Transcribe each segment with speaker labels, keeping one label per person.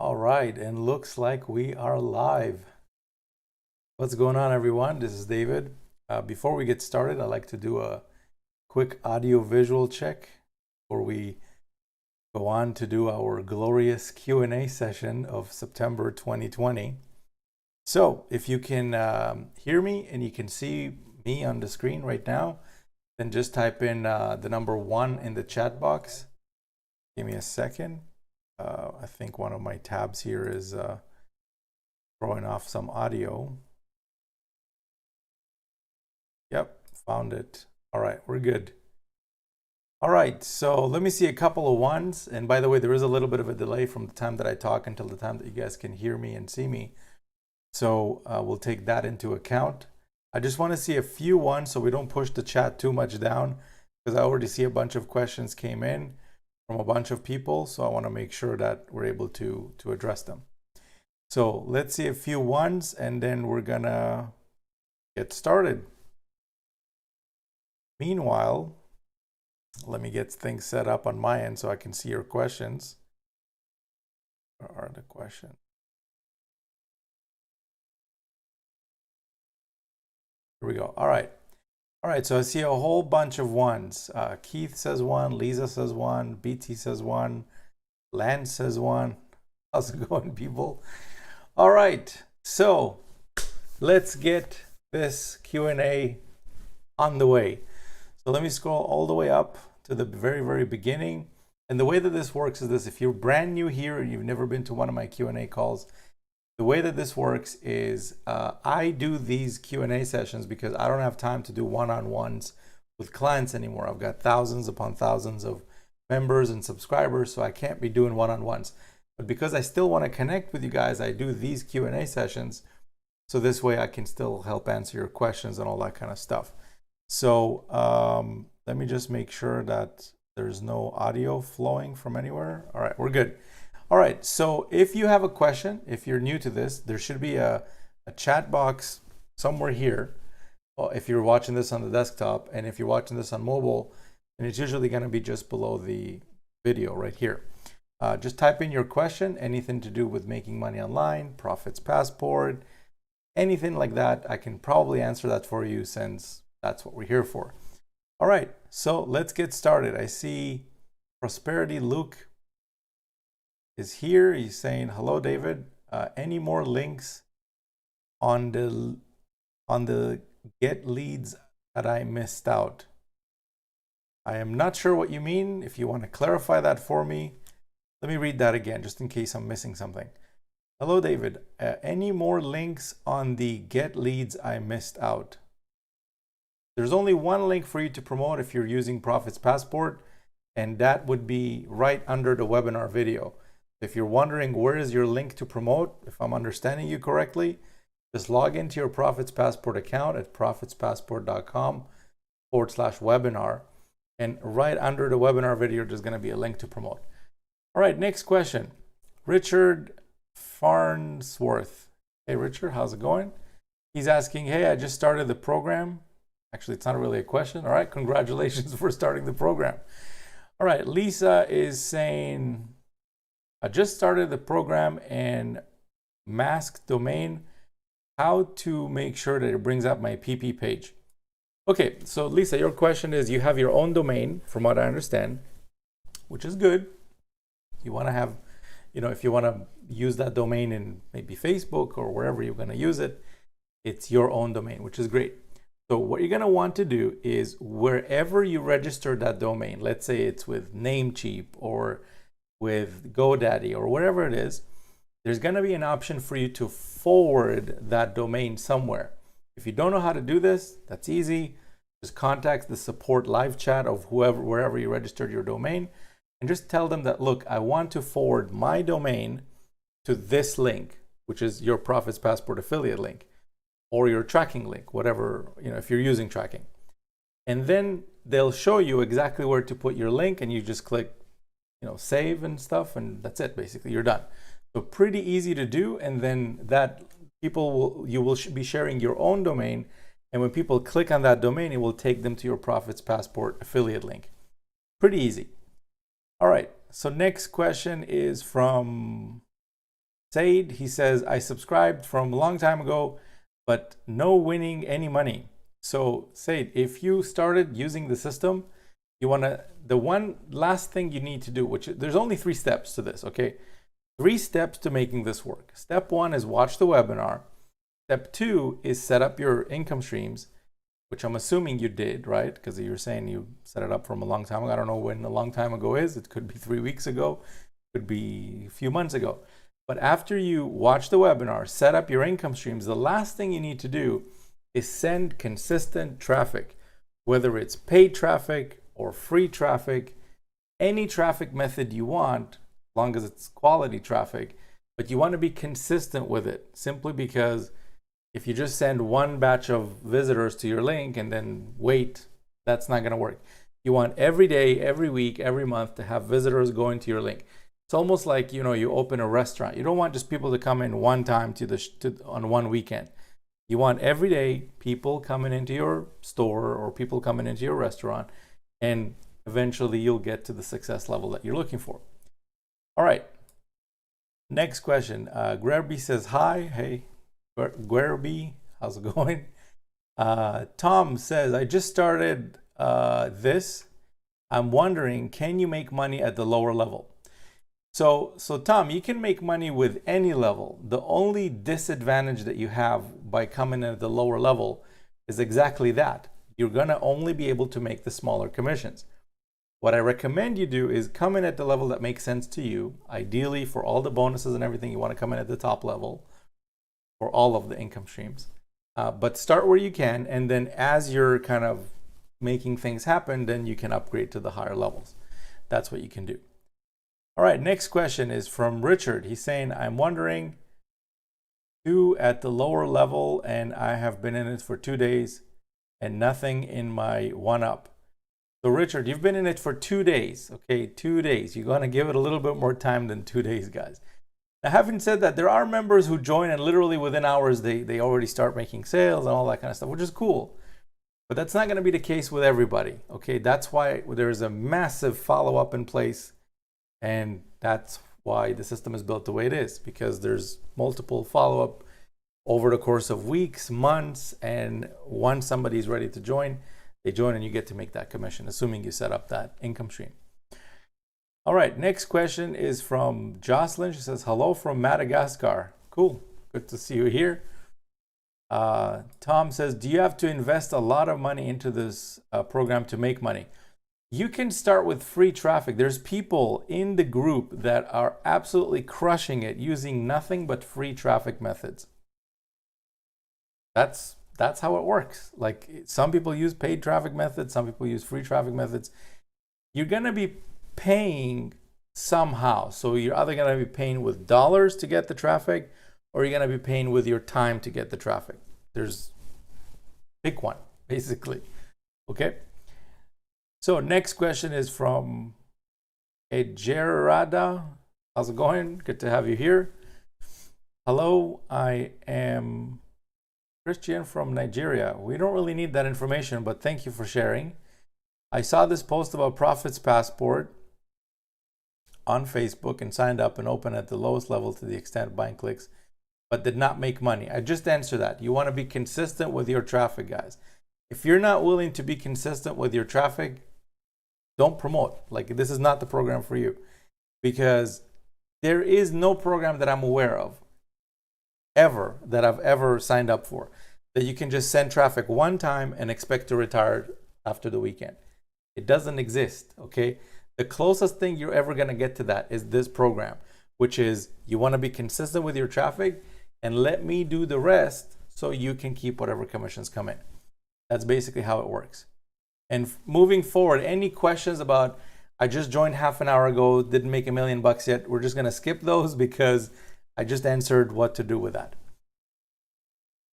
Speaker 1: All right, and looks like we are live. What's going on, everyone? This is David. Before we get started, I'd like to do a quick audio-visual check before we go on to do our glorious Q&A session of September 2020. So if you can hear me and you can see me on the screen right now, then just type in the number 1 in the chat box. Give me a second. I think one of my tabs here is throwing off some audio. Yep, found it. All right, we're good. All right, so let me see a couple of ones. And by the way, there is a little bit of a delay from the time that I talk until the time that you guys can hear me and see me. So we'll take that into account. I just want to see a few ones so we don't push the chat too much down, because I already see a bunch of questions came in from a bunch of people, so I want to make sure that we're able to address them. So let's see a few ones, and then we're gonna get started. Meanwhile, let me get things set up on my end so I can see your questions. Where are the questions? Here we go. All right, so I see a whole bunch of ones. Keith says 1, Lisa says 1, BT says 1, Lance says 1. How's it going, people? All right, so let's get this Q&A on the way. So let me scroll all the way up to the very beginning. And the way that this works is this: if you're brand new here and you've never been to one of my Q&A calls, the way that this works is I do these Q&A sessions because I don't have time to do one-on-ones with clients anymore. I've got thousands upon thousands of members and subscribers, so I can't be doing one-on-ones. But because I still want to connect with you guys, I do these Q&A sessions, so this way I can still help answer your questions and all that kind of stuff. So let me just make sure that there's no audio flowing from anywhere. All right, we're good. All right, so if you have a question, if you're new to this, there should be a chat box somewhere here. If you're watching this on the desktop, and if you're watching this on mobile, and it's usually going to be just below the video right here. Just type in your question, anything to do with making money online, Profits Passport, anything like that. I can probably answer that for you, since that's what we're here for. All right, so let's get started. I see Prosperity Luke is here. He's saying, hello, David. Any more links on the get leads that I missed out? I am not sure what you mean. If you want to clarify that for me, let me read that again, just in case I'm missing something. Hello, David. Any more links on the get leads I missed out? There's only one link for you to promote if you're using Profits Passport, and that would be right under the webinar video. If you're wondering where is your link to promote, if I'm understanding you correctly, just log into your Profits Passport account at profitspassport.com/webinar, and right under the webinar video, there's going to be a link to promote. All right, next question. Richard Farnsworth. Hey, Richard, how's it going? He's asking, hey, I just started the program. Actually, it's not really a question. All right, congratulations for starting the program. All right, Lisa is saying, I just started the program and mask domain. How to make sure that it brings up my PP page? Okay, so Lisa, your question is, you have your own domain, from what I understand, which is good. You want to have, if you want to use that domain in maybe Facebook or wherever you're going to use it, it's your own domain, which is great. So what you're going to want to do is, wherever you register that domain, let's say it's with Namecheap or with GoDaddy or whatever it is, there's going to be an option for you to forward that domain somewhere. If you don't know how to do this, that's easy. Just contact the support live chat of wherever you registered your domain, and just tell them that, look, I want to forward my domain to this link, which is your Profits Passport affiliate link, or your tracking link, whatever, if you're using tracking. And then they'll show you exactly where to put your link, and you just click, save and stuff, and that's it, basically, you're done. So pretty easy to do, and then that you will be sharing your own domain, and when people click on that domain, it will take them to your Profits Passport affiliate link. Pretty easy. All right, so next question is from Said, he says, I subscribed from a long time ago, but no winning any money. So Said, if you started using the system, you want to, the one last thing you need to do, which there's only 3 steps to this, okay? 3 steps to making this work. Step 1 is watch the webinar. Step 2 is set up your income streams, which I'm assuming you did, right? Because you're saying you set it up from a long time ago. I don't know when a long time ago is. It could be 3 weeks ago, could be a few months ago. But after you watch the webinar, set up your income streams, the last thing you need to do is send consistent traffic, whether it's paid traffic or free traffic, any traffic method you want, as long as it's quality traffic, but you want to be consistent with it, simply because if you just send one batch of visitors to your link and then wait, that's not going to work. You want every day, every week, every month to have visitors going to your link. It's almost like, you know, you open a restaurant. You don't want just people to come in one time on one weekend. You want every day people coming into your store or people coming into your restaurant, and eventually you'll get to the success level that you're looking for. All right. Next question. Gwerby says, hi. Hey, Gwerby, how's it going? Tom says, I just started this. I'm wondering, can you make money at the lower level? So Tom, you can make money with any level. The only disadvantage that you have by coming in at the lower level is exactly that. You're going to only be able to make the smaller commissions. What I recommend you do is come in at the level that makes sense to you. Ideally, for all the bonuses and everything, you want to come in at the top level for all of the income streams. But start where you can, and then as you're kind of making things happen, then you can upgrade to the higher levels. That's what you can do. All right, next question is from Richard. He's saying, I'm wondering, at the lower level, and I have been in it for 2 days and nothing in my 1-up. So Richard, you've been in it for 2 days, okay? 2 days. You're gonna give it a little bit more time than 2 days, guys. Now, having said that, there are members who join and literally within hours, they already start making sales and all that kind of stuff, which is cool. But that's not gonna be the case with everybody, okay? That's why there's a massive follow-up in place. And that's why the system is built the way it is, because there's multiple follow-up over the course of weeks, months, and once somebody's ready to join, they join and you get to make that commission, assuming you set up that income stream. All right, next question is from Jocelyn. She says, hello from Madagascar. Cool, good to see you here. Tom says, do you have to invest a lot of money into this program to make money? You can start with free traffic. There's people in the group that are absolutely crushing it using nothing but free traffic methods. That's how it works. Like, some people use paid traffic methods, some people use free traffic methods. You're going to be paying somehow. So you're either going to be paying with dollars to get the traffic, or you're going to be paying with your time to get the traffic. Pick one, basically. Okay. So next question is from Ejerada. How's it going? Good to have you here. Hello, I am Christian from Nigeria. We don't really need that information, but thank you for sharing. I saw this post about Profits Passport on Facebook and signed up and opened at the lowest level to the extent buying clicks, but did not make money. I just answered that. You want to be consistent with your traffic, guys. If you're not willing to be consistent with your traffic, don't promote. Like, this is not the program for you, because there is no program that I'm aware of that I've ever signed up for that you can just send traffic one time and expect to retire after the weekend. It doesn't exist, okay? The closest thing you're ever going to get to that is this program, which is you want to be consistent with your traffic and let me do the rest so you can keep whatever commissions come in. That's basically how it works. And moving forward, any questions about, I just joined half an hour ago, didn't make $1 million yet, we're just going to skip those because I just answered what to do with that.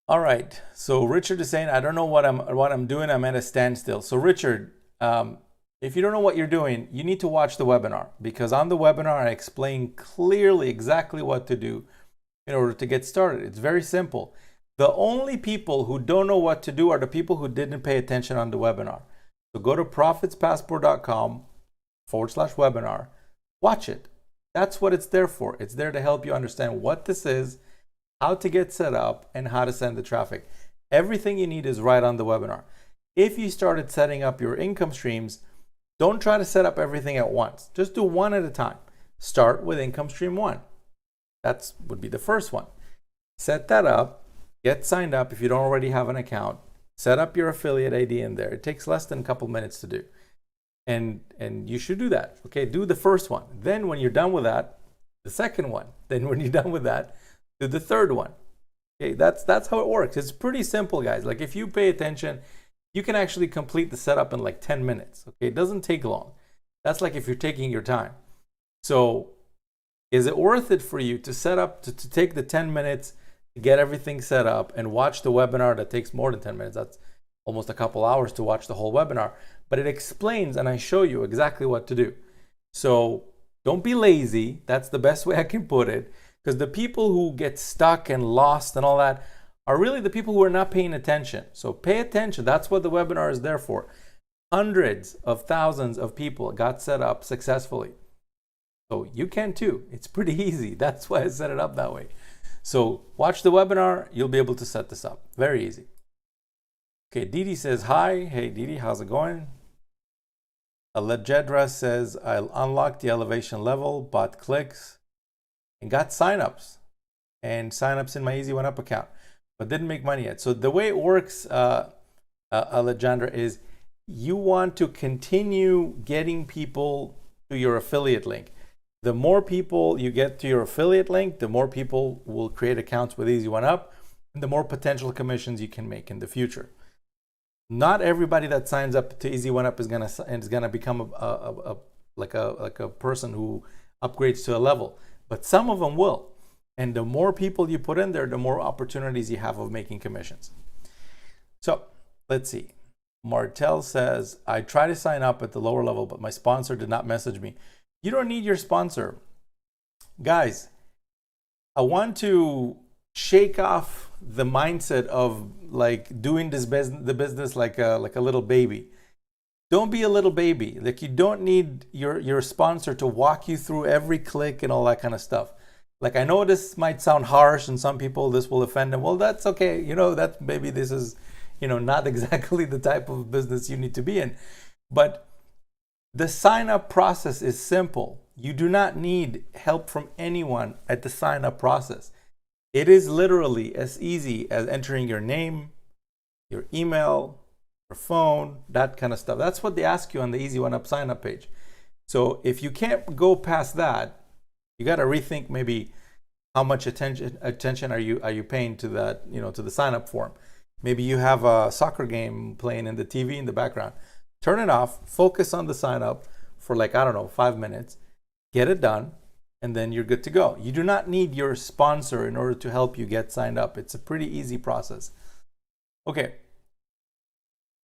Speaker 1: All right. So Richard is saying, I don't know what I'm doing. I'm at a standstill. So Richard, if you don't know what you're doing, you need to watch the webinar, because on the webinar, I explain clearly exactly what to do in order to get started. It's very simple. The only people who don't know what to do are the people who didn't pay attention on the webinar. So go to profitspassport.com/webinar, watch it. That's what it's there for. It's there to help you understand what this is, how to get set up, and how to send the traffic. Everything you need is right on the webinar. If you started setting up your income streams, don't try to set up everything at once. Just do one at a time. Start with income stream 1. That would be the first one. Set that up, get signed up if you don't already have an account, set up your affiliate ID in there. It takes less than a couple minutes to do. And you should do that. Okay, do the first one. Then when you're done with that, the second one. Then when you're done with that, do the third one. Okay, that's how it works. It's pretty simple, guys. Like if you pay attention, you can actually complete the setup in like 10 minutes. Okay, it doesn't take long. That's like if you're taking your time. So is it worth it for you to set up, to take the 10 minutes to get everything set up and watch the webinar that takes more than 10 minutes? That's almost a couple hours to watch the whole webinar, but it explains and I show you exactly what to do. So don't be lazy. That's the best way I can put it, because the people who get stuck and lost and all that are really the people who are not paying attention. So pay attention. That's what the webinar is there for. Hundreds of thousands of people got set up successfully. So you can too. It's pretty easy. That's why I set it up that way. So watch the webinar. You'll be able to set this up. Very easy. Okay, Didi says hi. Hey Didi, how's it going? Lejedra says, I unlocked the elevation level, bought clicks, and got signups. And signups in my Easy One Up account, but didn't make money yet. So the way it works, Alejandra, is you want to continue getting people to your affiliate link. The more people you get to your affiliate link, the more people will create accounts with Easy One Up, and the more potential commissions you can make in the future. Not everybody that signs up to Easy One Up is gonna become like a person who upgrades to a level, but some of them will. And the more people you put in there, the more opportunities you have of making commissions. So let's see. Martel says, I tried to sign up at the lower level, but my sponsor did not message me. You don't need your sponsor. Guys, I want to shake off the mindset of like doing the business like a little baby. Don't be a little baby. Like you don't need your sponsor to walk you through every click and all that kind of stuff. Like I know this might sound harsh and some people this will offend them. Well, that's okay. You know, that maybe this is, not exactly the type of business you need to be in. But the sign up process is simple. You do not need help from anyone at the sign up process. It is literally as easy as entering your name, your email, your phone, that kind of stuff. That's what they ask you on the Easy One Up sign up page. So if you can't go past that, you got to rethink maybe how much attention are you paying to that, to the sign up form. Maybe you have a soccer game playing in the TV in the background. Turn it off, focus on the sign up for 5 minutes, get it done, and then you're good to go. You do not need your sponsor in order to help you get signed up. It's a pretty easy process. Okay.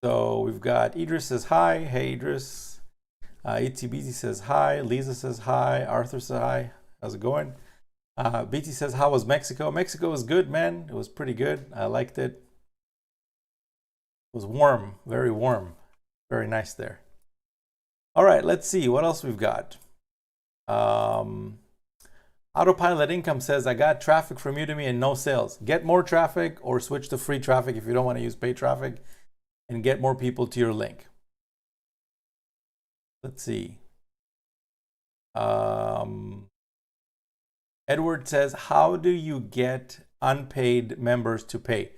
Speaker 1: So we've got Idris says hi. Hey Idris. ETBT says hi. Lisa says hi. Arthur says hi. How's it going? BT says, how was Mexico? Mexico was good, man. It was pretty good. I liked it. It was warm, very warm. Very nice there. All right, let's see what else we've got. Autopilot Income says, I got traffic from Udemy and no sales. Get more traffic or switch to free traffic if you don't want to use paid traffic and get more people to your link. Let's see. Edward says, how do you get unpaid members to pay?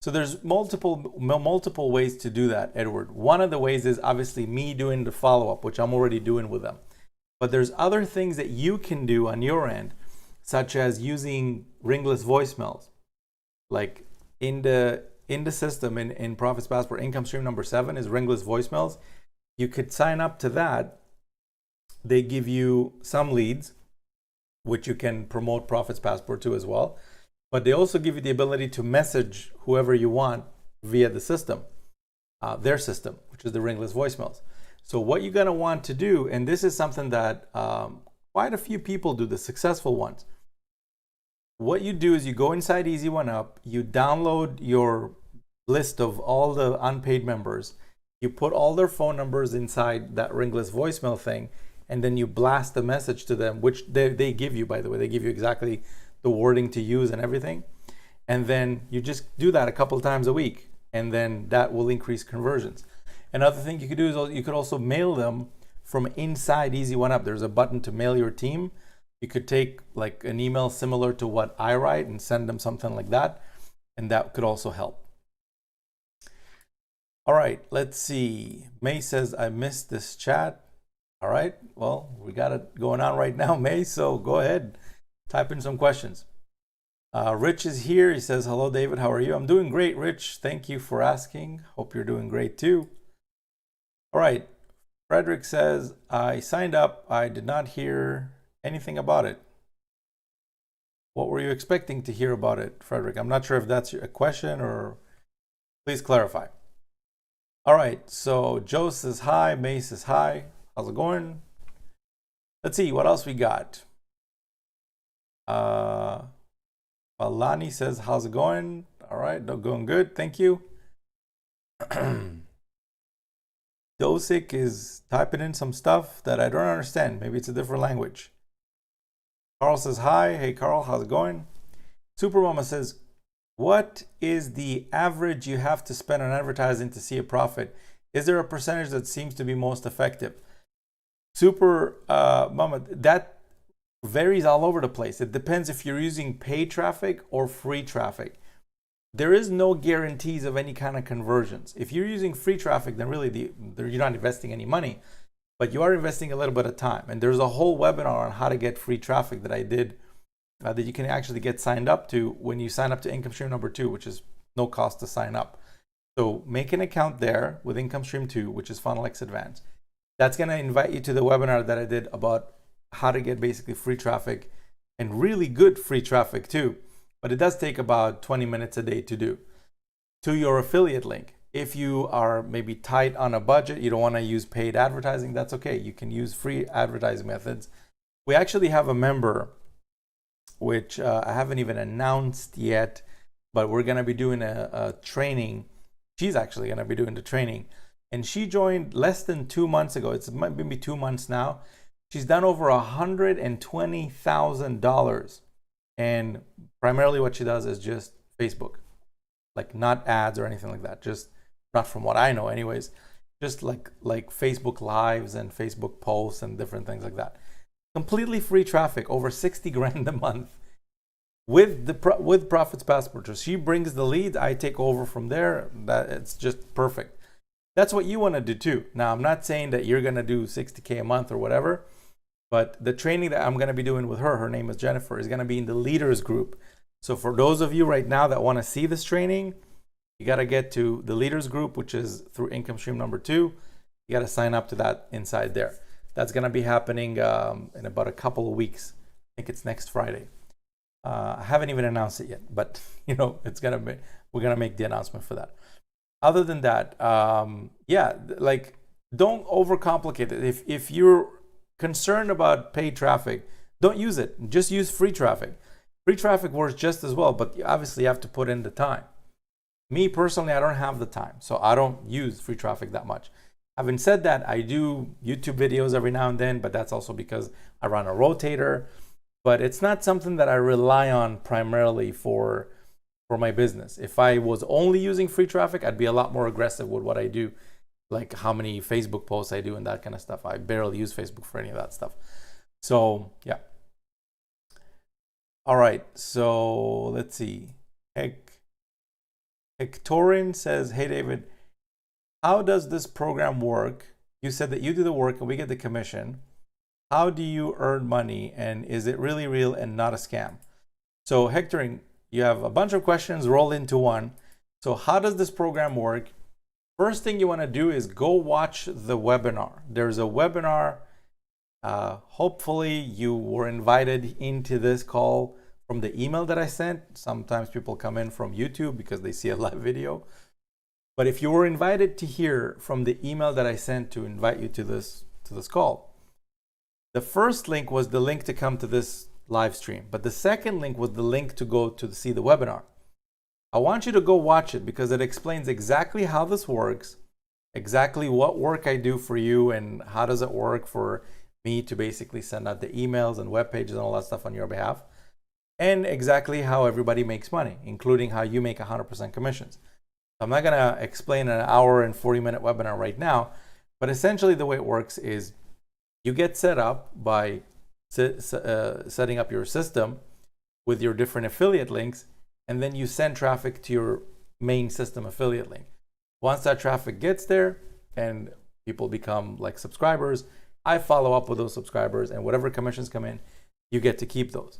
Speaker 1: So there's multiple ways to do that, Edward. One of the ways is obviously me doing the follow-up, which I'm already doing with them. But there's other things that you can do on your end, such as using ringless voicemails. Like in the system, in Profits Passport, income stream number 7 is ringless voicemails. You could sign up to that. They give you some leads, which you can promote Profits Passport to as well. But they also give you the ability to message whoever you want via the system, their system, which is the ringless voicemails. So what you're going to want to do, and this is something that quite a few people do, the successful ones. What you do is you go inside Easy One Up, you download your list of all the unpaid members, you put all their phone numbers inside that ringless voicemail thing, and then you blast the message to them, which they give you, by the way. They give you exactly the wording to use and everything. And then you just do that a couple times a week, and then that will increase conversions. Another thing you could do is you could also mail them from inside Easy One Up. There's a button to mail your team. You could take like an email similar to what I write and send them something like that, and that could also help. All right, let's see. May says, I missed this chat. All right, well, we got it going on right now, May, so go ahead, type in some questions. Rich is here. He says, hello, David, how are you? I'm doing great, Rich. Thank you for asking. Hope you're doing great too. All right, Frederick says, I signed up. I did not hear anything about it. What were you expecting to hear about it, Frederick? I'm not sure if that's a question, or please clarify. All right, so Joe says hi, May says hi. How's it going? Let's see, what else we got? Alani says, how's it going? All right, going good, thank you. Dosic is typing in some stuff that I don't understand. Maybe it's a different language. Carl says hi. Hey, Carl, how's it going? Supermama says, what is the average you have to spend on advertising to see a profit? Is there a percentage that seems to be most effective? Super Mama, that varies all over the place. It depends if you're using paid traffic or free traffic. There is no guarantees of any kind of conversions. If you're using free traffic, then really you're not investing any money, but you are investing a little bit of time. And there's a whole webinar on how to get free traffic that I did that you can actually get signed up to when you sign up to Income Stream number 2, which is no cost to sign up. So make an account there with Income Stream 2, which is FunnelX Advanced. That's going to invite you to the webinar that I did about how to get basically free traffic, and really good free traffic too. But it does take about 20 minutes a day to do. To your affiliate link, if you are maybe tight on a budget, you don't want to use paid advertising, that's okay. You can use free advertising methods. We actually have a member, which I haven't even announced yet, but we're going to be doing a training. She's actually going to be doing the training. And she joined less than 2 months ago. It's maybe 2 months now. She's done over $120,000. And primarily what she does is just Facebook, like not ads or anything like that. Just not from what I know anyways, just like Facebook lives and Facebook posts and different things like that. Completely free traffic, over 60 grand a month with Profits Passport. So she brings the lead, I take over from there. That it's just perfect. That's what you want to do too. Now, I'm not saying that you're going to do 60K a month or whatever, but the training that I'm going to be doing with her name is Jennifer, is going to be in the leaders group. So for those of you right now that want to see this training, you got to get to the leaders group, which is through Income Stream number 2. You got to sign up to that inside there. That's going to be happening in about a couple of weeks. I think it's next Friday. I haven't even announced it yet, but we're going to make the announcement for that. Other than that, don't overcomplicate it. If you're concerned about paid traffic, don't use it. Just use free traffic. Free traffic works just as well, but obviously you have to put in the time. Me personally, I don't have the time, so I don't use free traffic that much. Having said that, I do YouTube videos every now and then, but that's also because I run a rotator. But it's not something that I rely on primarily for my business. If I was only using free traffic, I'd be a lot more aggressive with what I do, like how many Facebook posts I do and that kind of stuff. I barely use Facebook for any of that stuff. So yeah. All right, so let's see. Hectorin says, hey David, how does this program work? You said that you do the work and we get the commission. How do you earn money, and is it really real and not a scam? So Hectorin, you have a bunch of questions rolled into one. So how does this program work? First thing you want to do is go watch the webinar. There's a webinar. Hopefully you were invited into this call from the email that I sent. Sometimes people come in from YouTube because they see a live video. But if you were invited to hear from the email that I sent to invite you to this call, the first link was the link to come to this live stream, but the second link was the link to go to see the webinar. I want you to go watch it because it explains exactly how this works, exactly what work I do for you, and how does it work for me to basically send out the emails and web pages and all that stuff on your behalf, and exactly how everybody makes money, including how you make 100% commissions. I'm not going to explain an hour and 40-minute webinar right now, but essentially the way it works is you get set up by setting up your system with your different affiliate links, and then you send traffic to your main system affiliate link. Once that traffic gets there and people become like subscribers, I follow up with those subscribers, and whatever commissions come in, you get to keep those.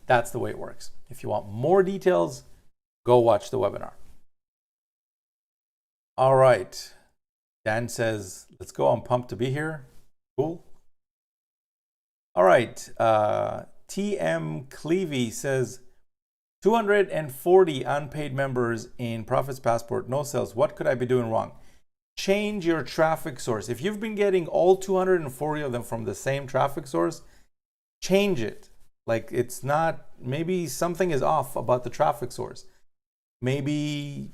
Speaker 1: That's the way it works. If you want more details, go watch the webinar. All right. Dan says, let's go. I'm pumped to be here. Cool. All right. TM Clevey says, 240 unpaid members in Profits Passport, no sales. What could I be doing wrong? Change your traffic source. If you've been getting all 240 of them from the same traffic source, change it. Like, it's not, maybe something is off about the traffic source. Maybe,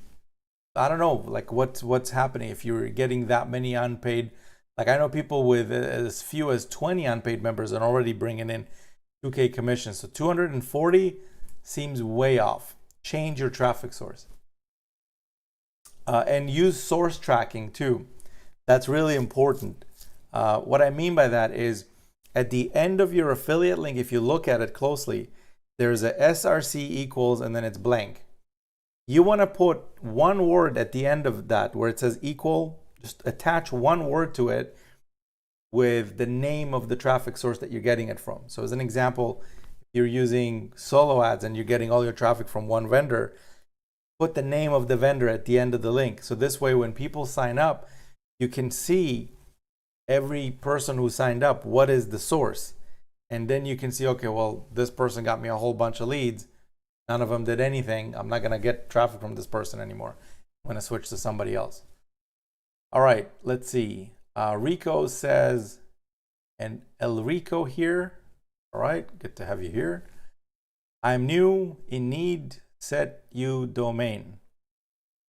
Speaker 1: I don't know, like what's happening if you're getting that many unpaid. Like, I know people with as few as 20 unpaid members and already bringing in 2K commissions. So 240 seems way off. Change your traffic source. And use source tracking too. That's really important. What I mean by that is, at the end of your affiliate link, if you look at it closely, there's a SRC equals and then it's blank. You want to put one word at the end of that where it says equal. Just attach one word to it with the name of the traffic source that you're getting it from. So as an example, if you're using solo ads and you're getting all your traffic from one vendor, put the name of the vendor at the end of the link. So this way, when people sign up, you can see every person who signed up, what is the source? And then you can see, okay, well, this person got me a whole bunch of leads. None of them did anything. I'm not going to get traffic from this person anymore. I'm going to switch to somebody else. All right, let's see. Rico says, and El Rico here. All right, good to have you here. I'm new in need, set you domain.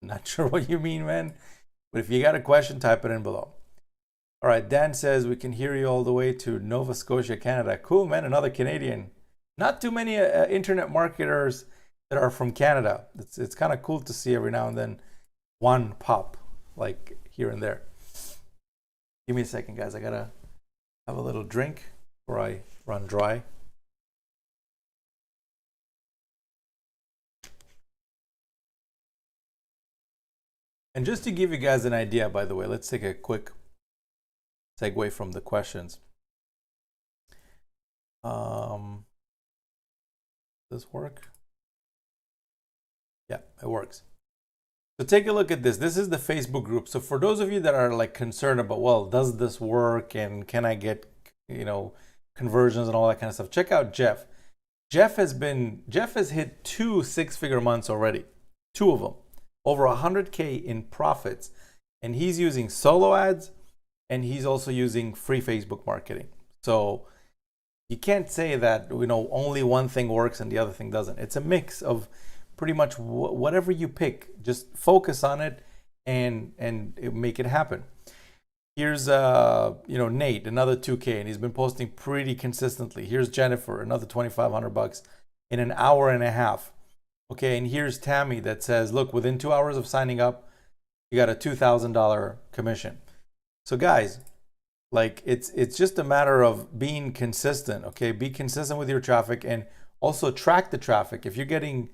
Speaker 1: Not sure what you mean, man. But if you got a question, type it in below. All right, Dan says, we can hear you all the way to Nova Scotia, Canada. Cool, man, another Canadian. Not too many internet marketers that are from Canada. It's kind of cool to see every now and then one pop, like here and there. Give me a second, guys. I gotta have a little drink before I run dry. And just to give you guys an idea, by the way, let's take a quick segue from the questions. Does this work? Yeah, it works. So take a look at this. This is the Facebook group. So for those of you that are like concerned about, well, does this work and can I get, conversions and all that kind of stuff, check out Jeff. Jeff has hit 2 six-figure months already, 2 of them, over 100K in profits, and he's using solo ads. And he's also using free Facebook marketing. So you can't say that, only one thing works and the other thing doesn't. It's a mix of pretty much whatever you pick. Just focus on it and make it happen. Here's Nate, another 2K, and he's been posting pretty consistently. Here's Jennifer, another $2,500 in an hour and a half. Okay, and here's Tammy that says, look, within 2 hours of signing up, you got a $2,000 commission. So guys, like it's just a matter of being consistent, okay? Be consistent with your traffic and also track the traffic. If you're getting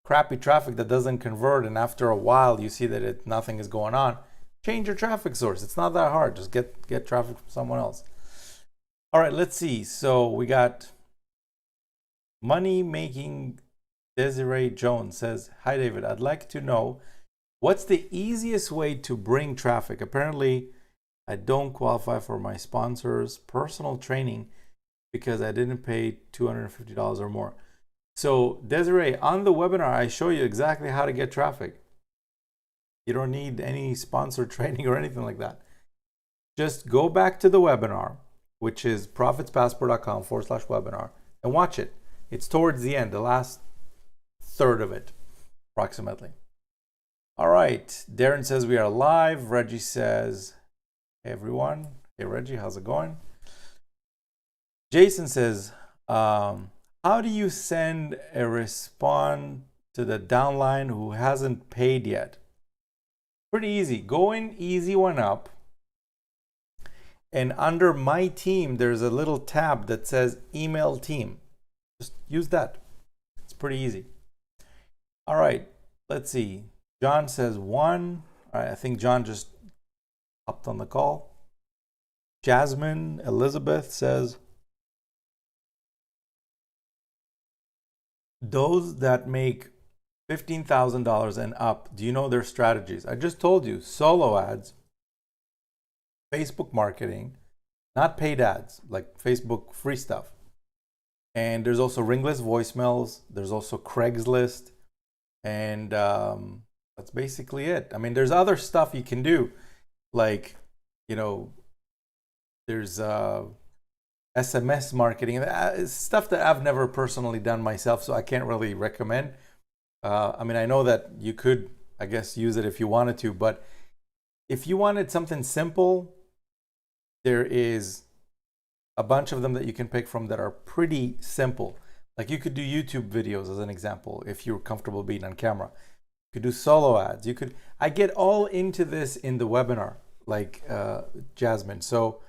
Speaker 1: crappy traffic that doesn't convert and after a while you see that nothing is going on, change your traffic source. It's not that hard. Just get traffic from someone else. All right, let's see. So we got Money Making Desiree Jones says, hi David, I'd like to know what's the easiest way to bring traffic. Apparently, I don't qualify for my sponsor's personal training because I didn't pay $250 or more. So Desiree, on the webinar, I show you exactly how to get traffic. You don't need any sponsored training or anything like that. Just go back to the webinar, which is profitspassport.com/webinar, and watch it. It's towards the end, the last third of it, approximately. All right, Darren says we are live. Reggie says, hey everyone. Hey Reggie, how's it going? Jason says, how do you send a response to the downline who hasn't paid yet? Pretty easy. Go in Easy One Up, and under My Team, there's a little tab that says Email Team. Just use that. It's pretty easy. All right, let's see. John says 1. All right, I think John just hopped on the call. Jasmine Elizabeth says, those that make $15,000 and up, do you know their strategies? I just told you, solo ads, Facebook marketing, not paid ads, like Facebook free stuff. And there's also ringless voicemails. There's also Craigslist. And that's basically it. I mean, there's other stuff you can do. Like, there's SMS marketing, stuff that I've never personally done myself, so I can't really recommend. I mean, I know that you could, I guess, use it if you wanted to, but if you wanted something simple, there is a bunch of them that you can pick from that are pretty simple. Like you could do YouTube videos as an example, if you're comfortable being on camera. You could do solo ads. I get all into this in the webinar, like Jasmine. So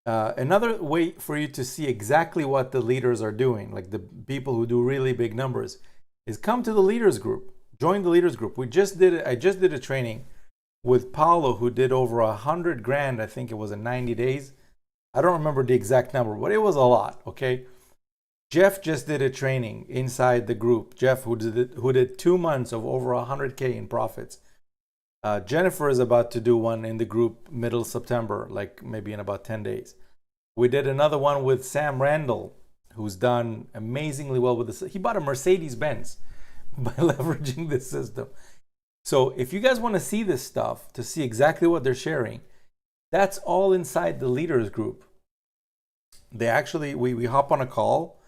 Speaker 1: another way for you to see exactly what the leaders are doing, like the people who do really big numbers, is come to the leaders group. Join the leaders group. I just did a training with Paulo, who did over 100 grand. I think it was in 90 days. I don't remember the exact number, but it was a lot. Okay. Jeff just did a training inside the group. Jeff, who did 2 months of over 100K in profits. Jennifer is about to do one in the group middle September, like maybe in about 10 days. We did another one with Sam Randall, who's done amazingly well with this. He bought a Mercedes-Benz by leveraging this system. So if you guys want to see this stuff, to see exactly what they're sharing, that's all inside the leaders group. They actually, we hop on a call,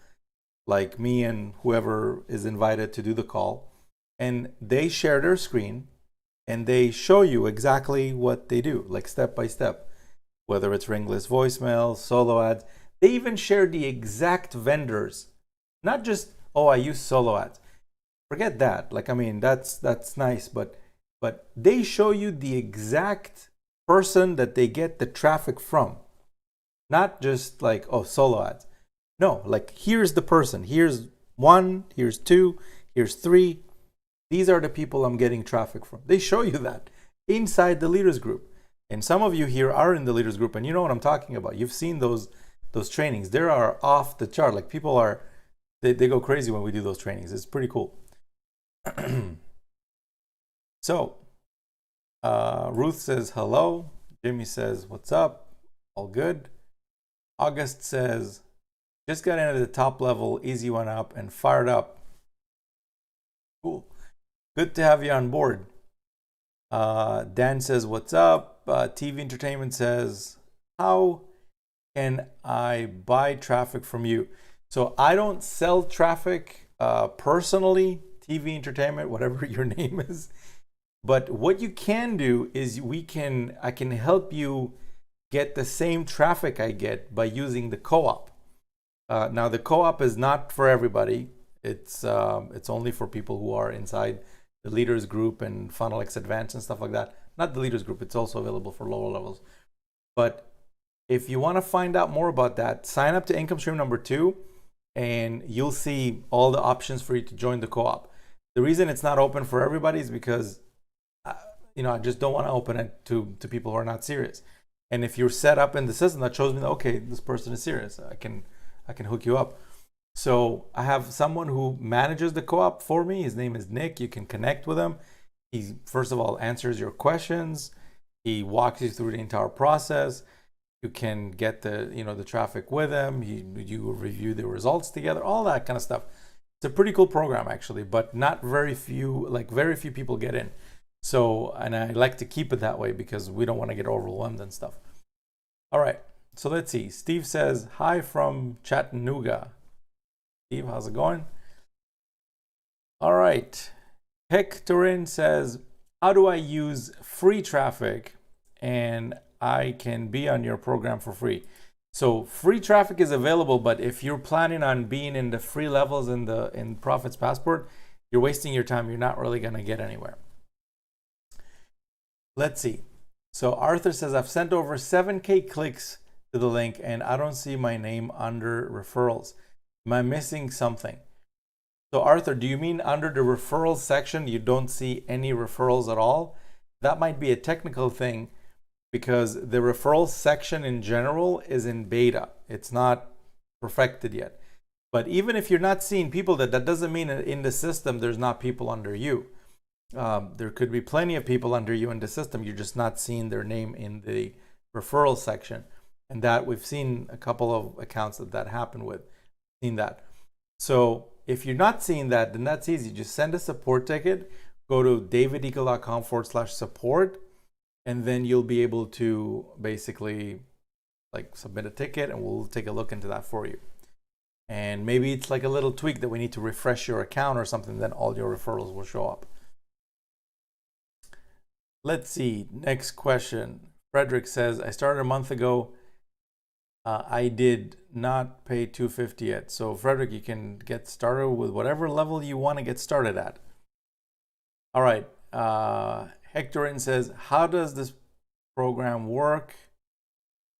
Speaker 1: like me and whoever is invited to do the call, and they share their screen and they show you exactly what they do, like step by step, whether it's ringless voicemail, solo ads. They even share the exact vendors, not just, oh, I use solo ads. Forget that. Like, I mean, that's nice, but they show you the exact person that they get the traffic from. Not just like, oh, solo ads. No, like here's the person. Here's 1, here's 2, here's 3. These are the people I'm getting traffic from. They show you that inside the leaders group. And some of you here are in the leaders group and you know what I'm talking about. You've seen those trainings. They are off the chart. Like people are, they go crazy when we do those trainings. It's pretty cool. So, Ruth says hello. Jimmy says, what's up? All good. August says, just got into the top level, Easy One Up, and fired up. Cool. Good to have you on board. Dan says, what's up? TV Entertainment says, how can I buy traffic from you? So I don't sell traffic personally, TV Entertainment, whatever your name is. But what you can do is I can help you get the same traffic I get by using the co-op. Now the co-op is not for everybody. It's only for people who are inside the leaders group and FunnelX Advanced and stuff like that. Not the leaders group. It's also available for lower levels. But if you want to find out more about that, sign up to income stream number 2 and you'll see all the options for you to join the co-op. The reason it's not open for everybody is because I just don't want to open it to people who are not serious. And if you're set up in the system, that shows me that, okay, this person is serious. I can hook you up. So I have someone who manages the co-op for me. His name is Nick. You can connect with him. He, first of all, answers your questions. He walks you through the entire process. You can get the traffic with him. You review the results together, all that kind of stuff. It's a pretty cool program actually, but very few people get in. So, and I like to keep it that way because we don't want to get overwhelmed and stuff. All right, so let's see. Steve says, hi from Chattanooga. Steve, how's it going? All right. Hectorin says, how do I use free traffic and I can be on your program for free? So free traffic is available, but if you're planning on being in the free levels in Profits Passport, you're wasting your time. You're not really going to get anywhere. Let's see. So Arthur says, I've sent over 7K clicks to the link and I don't see my name under referrals. Am I missing something? So Arthur, do you mean under the referrals section, you don't see any referrals at all? That might be a technical thing because the referral section in general is in beta. It's not perfected yet. But even if you're not seeing people, that doesn't mean in the system there's not people under you. There could be plenty of people under you in the system. You're just not seeing their name in the referral section. And that we've seen a couple of accounts that happened with. Seen that. So if you're not seeing that, then that's easy. Just send a support ticket. Go to davideagle.com/support. And then you'll be able to basically like submit a ticket and we'll take a look into that for you. And maybe it's like a little tweak that we need to refresh your account or something, then all your referrals will show up. Let's see, next question. Frederick says, I started a month ago. I did not pay $250 yet. So Frederick, you can get started with whatever level you want to get started at. All right. Hectorin says, how does this program work?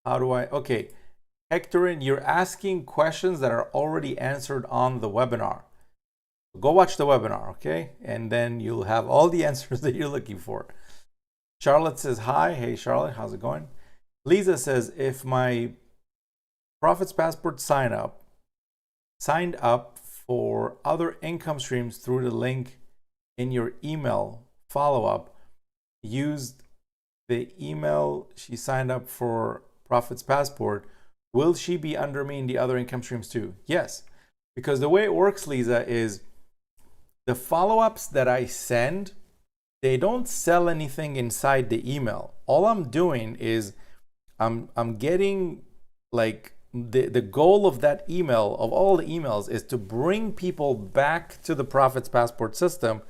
Speaker 1: How do I? Okay. Hectorin, you're asking questions that are already answered on the webinar. Go watch the webinar, okay? And then you'll have all the answers that you're looking for. Charlotte says, hi. Hey, Charlotte, how's it going? Lisa says, if my Profits Passport signed up for other income streams through the link in your email follow-up, used the email she signed up for Profits Passport, will she be under me in the other income streams too? Yes, because the way it works, Lisa, is the follow-ups that I send, they don't sell anything inside the email. All I'm doing is I'm getting like the goal of that email, of all the emails, is to bring people back to the Profits Passport system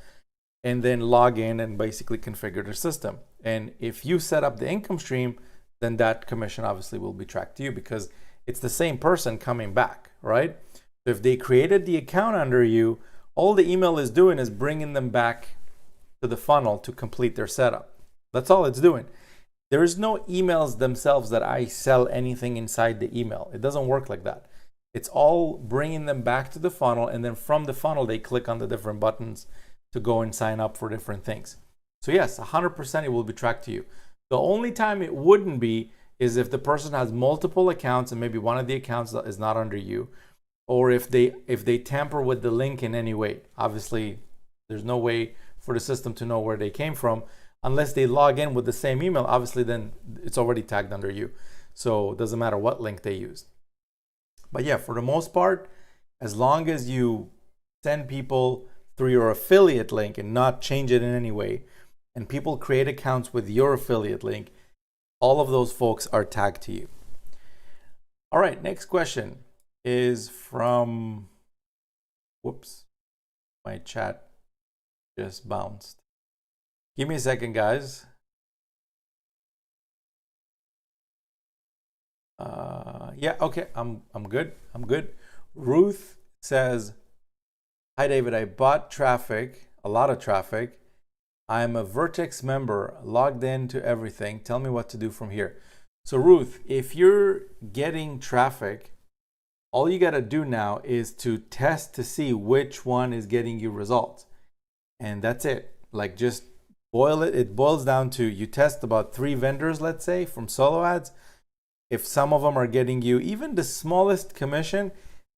Speaker 1: and then log in and basically configure the system. And if you set up the income stream, then that commission obviously will be tracked to you because it's the same person coming back, right? So if they created the account under you, all the email is doing is bringing them back to the funnel to complete their setup. That's all it's doing. There is no emails themselves that I sell anything inside the email. It doesn't work like that. It's all bringing them back to the funnel, and then from the funnel, they click on the different buttons to go and sign up for different things. So yes, 100% it will be tracked to you. The only time it wouldn't be is if the person has multiple accounts and maybe one of the accounts is not under you, or if they tamper with the link in any way. Obviously, there's no way for the system to know where they came from unless they log in with the same email. Obviously, then it's already tagged under you. So it doesn't matter what link they used. But yeah, for the most part, as long as you send people through your affiliate link and not change it in any way, and people create accounts with your affiliate link, all of those folks are tagged to you. All right, next question is from, whoops, my chat just bounced. Give me a second, guys. Yeah, okay, I'm good. I'm good. Ruth says, hi, David. I bought traffic, a lot of traffic. I'm a Vertex member, logged into everything. Tell me what to do from here. So Ruth, if you're getting traffic, all you got to do now is to test to see which one is getting you results. And that's it. Like, just boil it. It boils down to, you test about 3 vendors, let's say, from solo ads. If some of them are getting you even the smallest commission,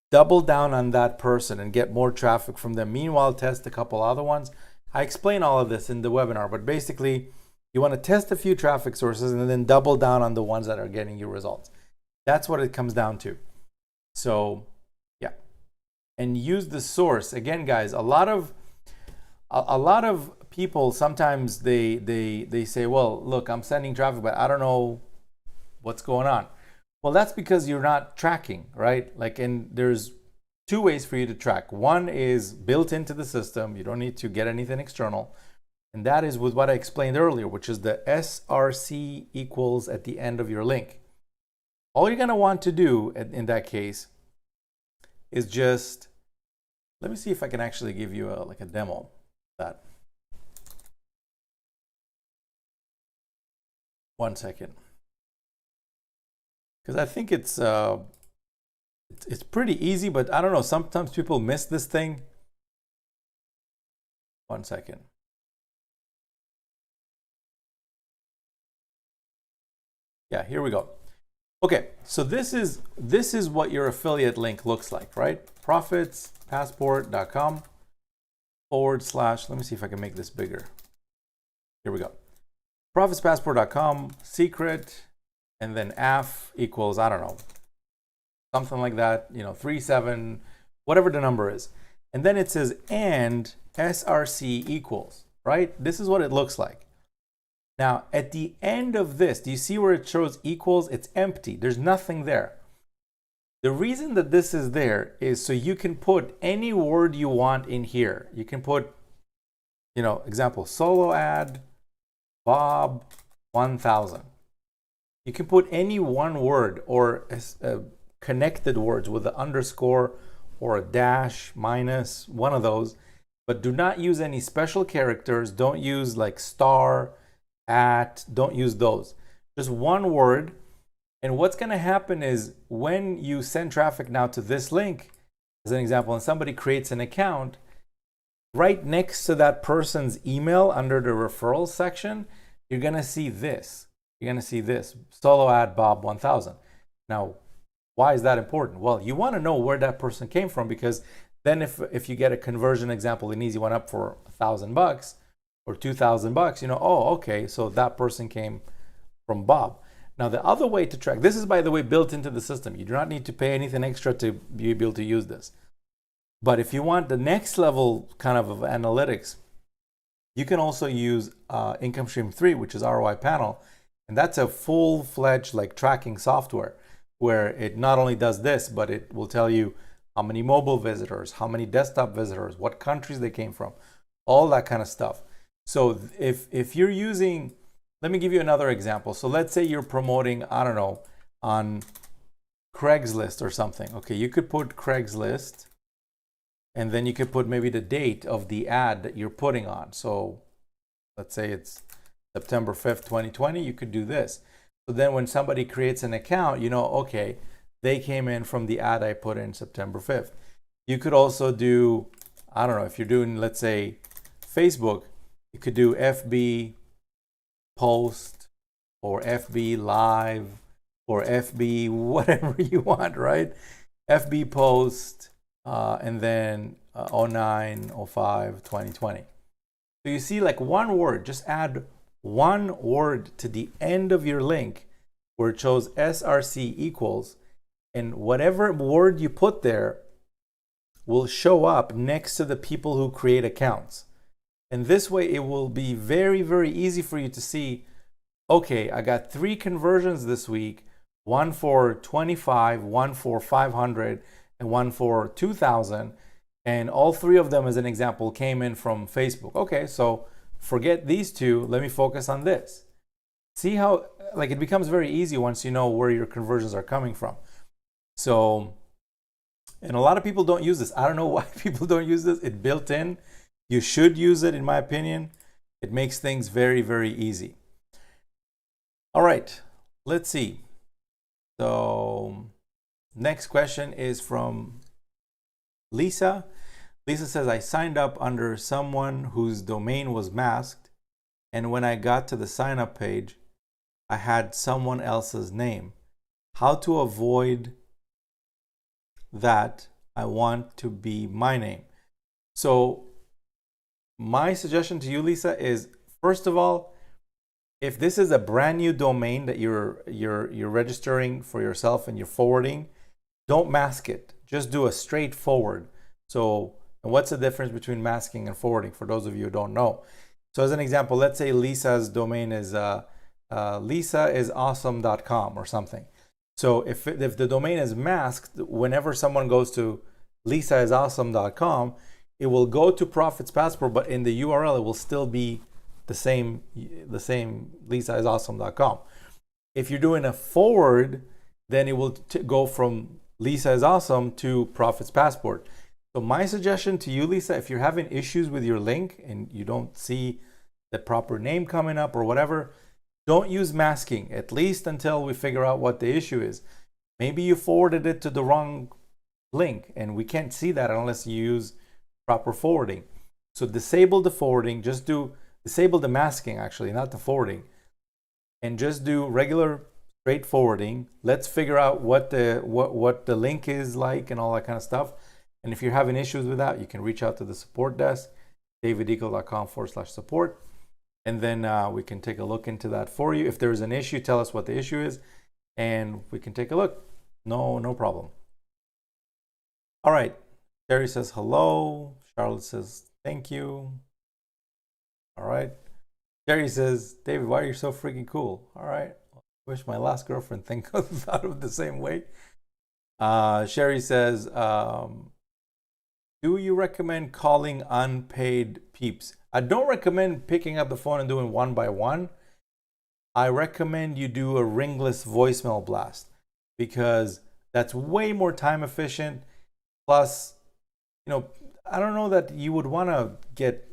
Speaker 1: double down on that person and get more traffic from them. Meanwhile, test a couple other ones. I explain all of this in the webinar, but basically you want to test a few traffic sources and then double down on the ones that are getting you results. That's what it comes down to. So yeah, and use the source. Again, guys, a lot of people, sometimes they say, well, look, I'm sending traffic, but I don't know what's going on. Well, that's because you're not tracking, right? Like, and there's 2 ways for you to track. One is built into the system. You don't need to get anything external. And that is with what I explained earlier, which is the SRC equals at the end of your link. All you're going to want to do in that case is just, let me see if I can actually give you like a demo of that. One second. Because I think it's pretty easy, but I don't know, sometimes people miss this thing. One second. Yeah, here we go. Okay, so this is what your affiliate link looks like, right? profitspassport.com / let me see if I can make this bigger. Here we go. profitspassport.com secret, and then AF equals, I don't know, something like that, 37, whatever the number is. And then it says and SRC equals, right? This is what it looks like. Now, at the end of this, do you see where it shows equals? It's empty. There's nothing there. The reason that this is there is so you can put any word you want in here. You can put, example, solo ad, Bob, 1000. You can put any one word or connected words with an underscore or a dash, minus, one of those, but do not use any special characters. Don't use like star, at, don't use those. Just one word. And what's going to happen is when you send traffic now to this link, as an example, and somebody creates an account, right next to that person's email under the referrals section, you're going to see this. You're going to see this, solo ad Bob 1000. Now, why is that important? Well, you want to know where that person came from, because then if you get a conversion example, an easy one up for $1,000 or $2,000, oh, okay, so that person came from Bob. Now, the other way to track, this is, by the way, built into the system. You do not need to pay anything extra to be able to use this. But if you want the next level kind of analytics, you can also use Income Stream 3, which is ROI Panel. And that's a full-fledged like tracking software where it not only does this, but it will tell you how many mobile visitors, how many desktop visitors, what countries they came from, all that kind of stuff. So if you're using, let me give you another example. So let's say you're promoting, I don't know, on Craigslist or something. Okay, you could put Craigslist, and then you could put maybe the date of the ad that you're putting on. So let's say it's September 5th, 2020, you could do this. So then when somebody creates an account, okay, they came in from the ad I put in September 5th. You could also do, I don't know, if you're doing, let's say, Facebook, you could do FB post or FB live or FB whatever you want, right? FB post and then 09, 05, 2020. So you see, like one word, just add one word to the end of your link where it shows SRC equals, and whatever word you put there will show up next to the people who create accounts. And this way it will be very, very easy for you to see, okay, I got 3 conversions this week, one for 25, one for 500, and one for 2,000. And all 3 of them, as an example, came in from Facebook. Okay, so forget these 2, let me focus on this. See how, like, it becomes very easy once you know where your conversions are coming from. So, and a lot of people don't use this. I don't know why people don't use this. It's built in. You should use it, in my opinion. It makes things very, very easy. All right, let's see. So, next question is from Lisa. Lisa says, I signed up under someone whose domain was masked, and when I got to the sign up page, I had someone else's name. How to avoid that? I want to be my name. So my suggestion to you, Lisa, is, first of all, if this is a brand new domain that you're registering for yourself and you're forwarding, don't mask it. Just do a straightforward. So, and what's the difference between masking and forwarding, for those of you who don't know? So as an example, let's say Lisa's domain is lisaisawesome.com or something. So if the domain is masked, whenever someone goes to lisaisawesome.com, it will go to Profits Passport, but in the URL it will still be the same lisaisawesome.com. If you're doing a forward, then it will go from Lisa is awesome to Profits Passport. So my suggestion to you, Lisa, if you're having issues with your link and you don't see the proper name coming up or whatever, don't use masking, at least until we figure out what the issue is. Maybe you forwarded it to the wrong link and we can't see that unless you use proper forwarding. So disable the forwarding, just disable the masking actually, not the forwarding, and just do regular straight forwarding. Let's figure out what the link is like and all that kind of stuff. And if you're having issues with that, you can reach out to the support desk, davideagle.com/support. And then we can take a look into that for you. If there's an issue, tell us what the issue is and we can take a look. No problem. All right. Terry says hello. Charlotte says thank you. All right. Terry says, David, why are you so freaking cool? All right. I wish my last girlfriend thought of the same way. Sherry says, do you recommend calling unpaid peeps? I don't recommend picking up the phone and doing one by one. I recommend you do a ringless voicemail blast because that's way more time efficient. Plus, I don't know that you would want to get,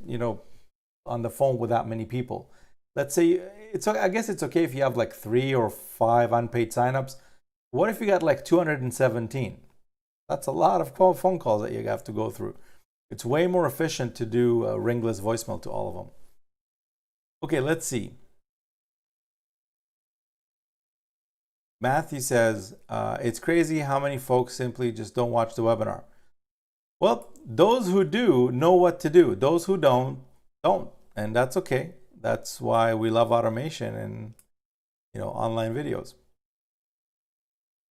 Speaker 1: on the phone with that many people. Let's say I guess it's okay if you have like 3 or 5 unpaid signups. What if you got like 217? That's a lot of phone calls that you have to go through. It's way more efficient to do a ringless voicemail to all of them. Okay, let's see. Matthew says, it's crazy how many folks simply just don't watch the webinar. Well, those who do know what to do. Those who don't. And that's okay. That's why we love automation and online videos.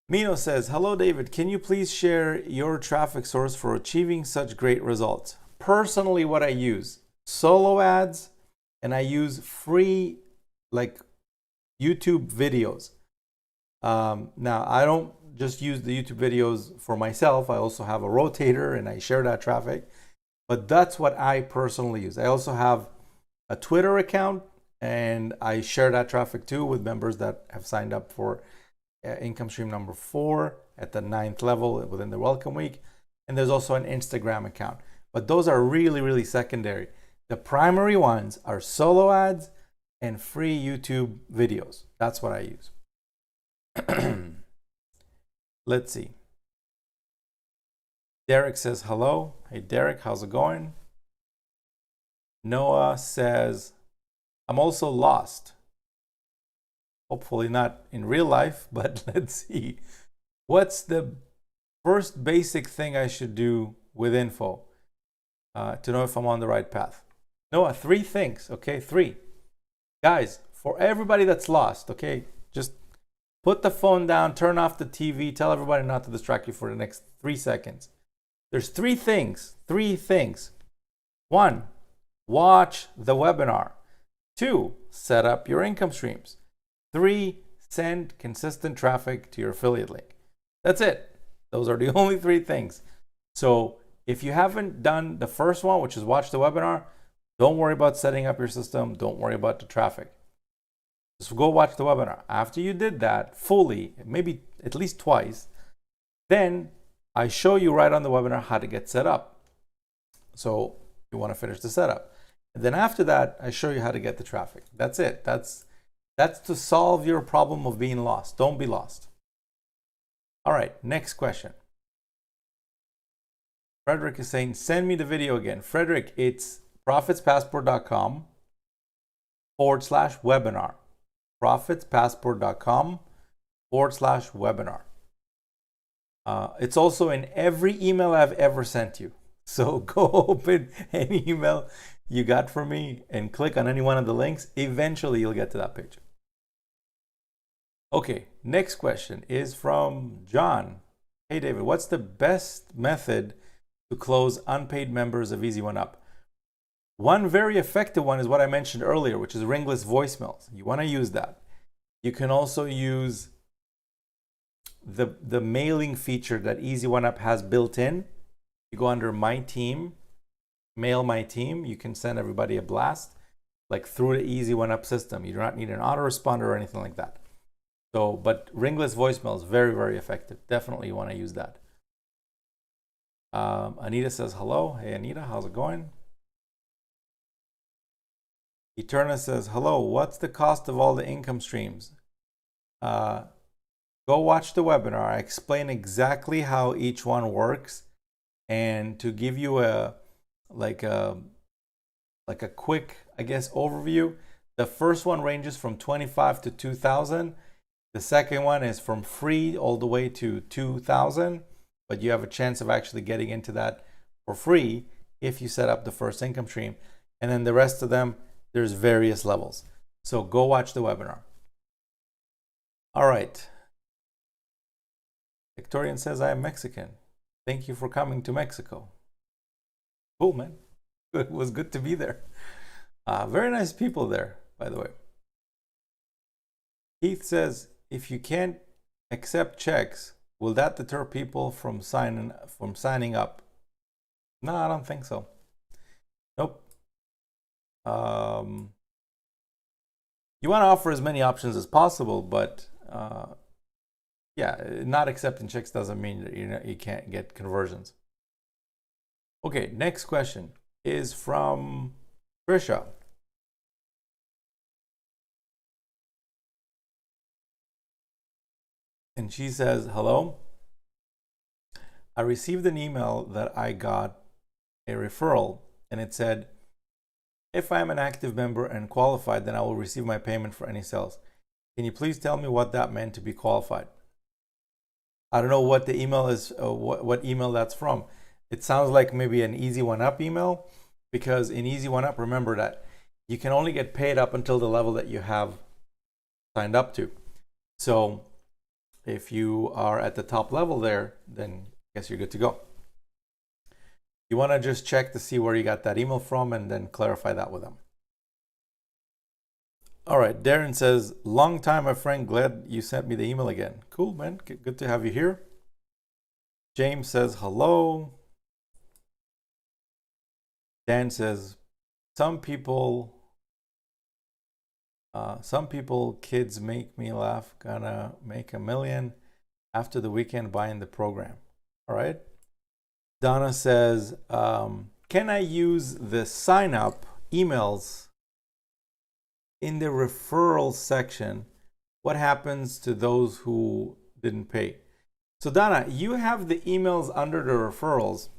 Speaker 1: Mino says, hello, David. Can you please share your traffic source for achieving such great results? Personally, what I use, solo ads, and I use free YouTube videos. Now, I don't just use the YouTube videos for myself. I also have a rotator and I share that traffic. But that's what I personally use. I also have a Twitter account and I share that traffic too with members that have signed up for income stream number 4 at the 9th level within the welcome week. And there's also an Instagram account. But those are really, really secondary. The primary ones are solo ads and free YouTube videos. That's what I use. Let's see. Derek says hello. Hey Derek, how's it going? Noah says, I'm also lost. Hopefully not in real life, but let's see. What's the first basic thing I should do with info to know if I'm on the right path? Noah, 3 things, okay? 3. Guys, for everybody that's lost, okay, just put the phone down, turn off the TV, tell everybody not to distract you for the next 3 seconds. There's 3 things. 3 things. 1, watch the webinar. 2, set up your income streams. 3, send consistent traffic to your affiliate link. That's it. Those are the only 3 things. So if you haven't done the first one, which is watch the webinar, don't worry about setting up your system. Don't worry about the traffic. Just go watch the webinar. After you did that fully, maybe at least twice, then I show you right on the webinar how to get set up. So you want to finish the setup. And then after that, I show you how to get the traffic. That's it. That's to solve your problem of being lost. Don't be lost. All right, next question. Frederick is saying, send me the video again. Frederick, it's profitspassport.com/webinar. profitspassport.com/webinar. It's also in every email I've ever sent you. So go open any email you got from me and click on any one of the links. Eventually, you'll get to that page. Okay, next question is from John. Hey, David, what's the best method to close unpaid members of Easy One Up? One very effective one is what I mentioned earlier, which is ringless voicemails. You want to use that. You can also use the mailing feature that Easy One Up has built in. You go under My Team, Mail My Team. You can send everybody a blast like through the Easy One Up system. You do not need an autoresponder or anything like that. So, but ringless voicemail is very, very effective. Definitely you want to use that. Anita says hello. Hey Anita, how's it going? Eterna says hello. What's the cost of all the income streams? Go watch the webinar. I explain exactly how each one works, and to give you a quick, I guess, overview. The first one ranges from 25 to 2,000. The second one is from free all the way to 2,000, but you have a chance of actually getting into that for free if you set up the first income stream. And then the rest of them, there's various levels. So go watch the webinar. All right. Victorian says, I am Mexican. Thank you for coming to Mexico. Cool, man. It was good to be there. Very nice people there, by the way. Keith says, if you can't accept checks, will that deter people from signing up? No, I don't think so. Nope. You want to offer as many options as possible, but yeah, not accepting checks doesn't mean that you can't get conversions. Okay, next question is from Trisha. And she says, hello. I received an email that I got a referral, and it said, if I am an active member and qualified, then I will receive my payment for any sales. Can you please tell me what that meant to be qualified? I don't know what the email is, what email that's from. It sounds like maybe an Easy One Up email, because in Easy One Up, remember that you can only get paid up until the level that you have signed up to. So if you are at the top level there, then I guess you're good to go. You want to just check to see where you got that email from and then clarify that with them. All right, Darren says, long time, my friend, glad you sent me the email again. Cool, man, good to have you here. James says, hello. Dan says, some people, kids make me laugh, gonna make $1 million after the weekend buying the program. All right. Donna says, can I use the sign up emails in the referral section? What happens to those who didn't pay? So Donna, you have the emails under the referrals.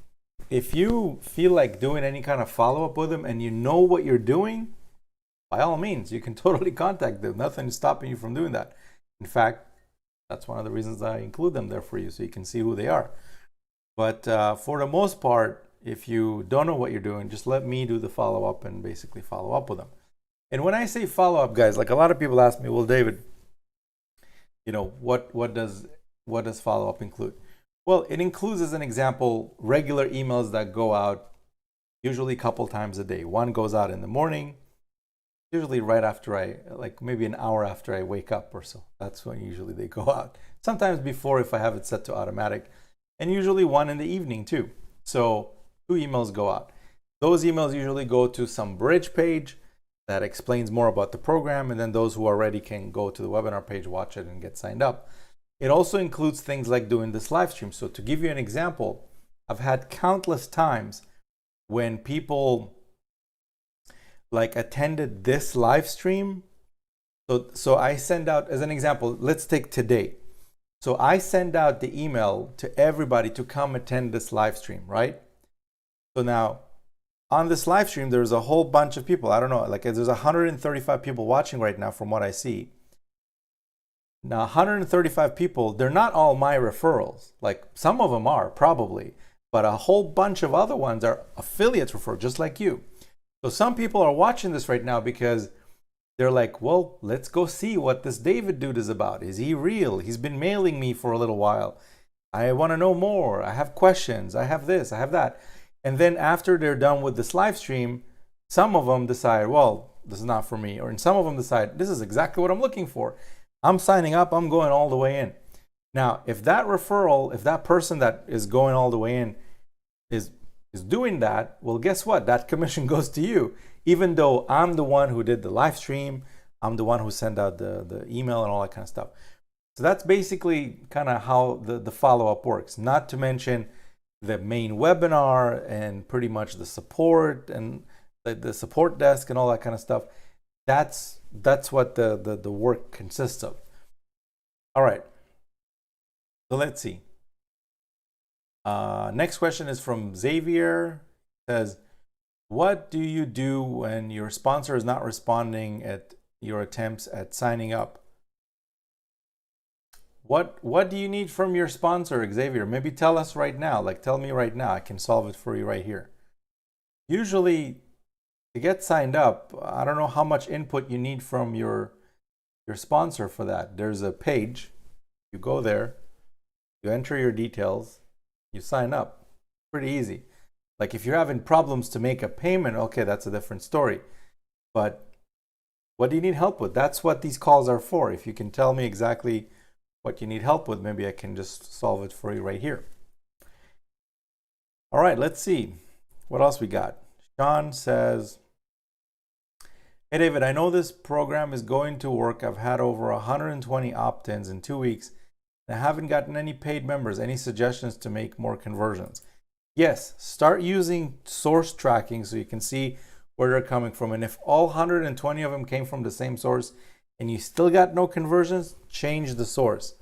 Speaker 1: If you feel like doing any kind of follow-up with them and you know what you're doing, by all means, you can totally contact them. Nothing is stopping you from doing that. In fact, that's one of the reasons I include them there for you, so you can see who they are. But for the most part, if you don't know what you're doing, just let me do the follow-up and basically follow up with them. And when I say follow-up, guys, like a lot of people ask me, well, David, you know, what does follow-up include? Well, it includes, as an example, regular emails that go out usually a couple times a day. One goes out in the morning, usually right after like maybe an hour after I wake up or so. That's when usually they go out. Sometimes before if I have it set to automatic, and usually one in the evening too. So 2 emails go out. Those emails usually go to some bridge page that explains more about the program, and then those who are ready can go to the webinar page, watch it, and get signed up. It also includes things like doing this live stream. So to give you an example, I've had countless times when people like attended this live stream. So I send out, as an example, let's take today. So I send out the email to everybody to come attend this live stream, right? So now on this live stream, there's a whole bunch of people. I don't know, like there's 135 people watching right now from what I see. Now, 135 people, they're not all my referrals. Like some of them are probably, but a whole bunch of other ones are affiliates referred, just like you. So some people are watching this right now because they're like, well, let's go see what this David dude is about. Is he real? He's been mailing me for a little while. I want to know more. I have questions. I have this. I have that. And then after they're done with this live stream, some of them decide, well, this is not for me. Or some of them decide, this is exactly what I'm looking for. I'm signing up. I'm going all the way in. Now, if that referral, if that person that is going all the way in is doing that, well, guess what? That commission goes to you. Even though I'm the one who did the live stream, I'm the one who sent out the email and all that kind of stuff. So that's basically kind of how the follow-up works, not to mention the main webinar and pretty much the support and the support desk and all that kind of stuff. That's what the work consists of. All right. So let's see. Next question is from Xavier. It says, what do you do when your sponsor is not responding at your attempts at signing up? What do you need from your sponsor, Xavier? Maybe tell us right now. Like, tell me right now. I can solve it for you right here. Usually, to get signed up, I don't know how much input you need from your sponsor for that. There's a page. You go there. You enter your details. You sign up. Pretty easy. Like, if you're having problems to make a payment, okay, that's a different story. But what do you need help with? That's what these calls are for. If you can tell me exactly what you need help with, maybe I can just solve it for you right here. All right, let's see. What else we got? Sean says, hey, David, I know this program is going to work. I've had over 120 opt-ins in 2 weeks. And I haven't gotten any paid members. Any suggestions to make more conversions? Yes, start using source tracking so you can see where they're coming from. And if all 120 of them came from the same source and you still got no conversions, change the source.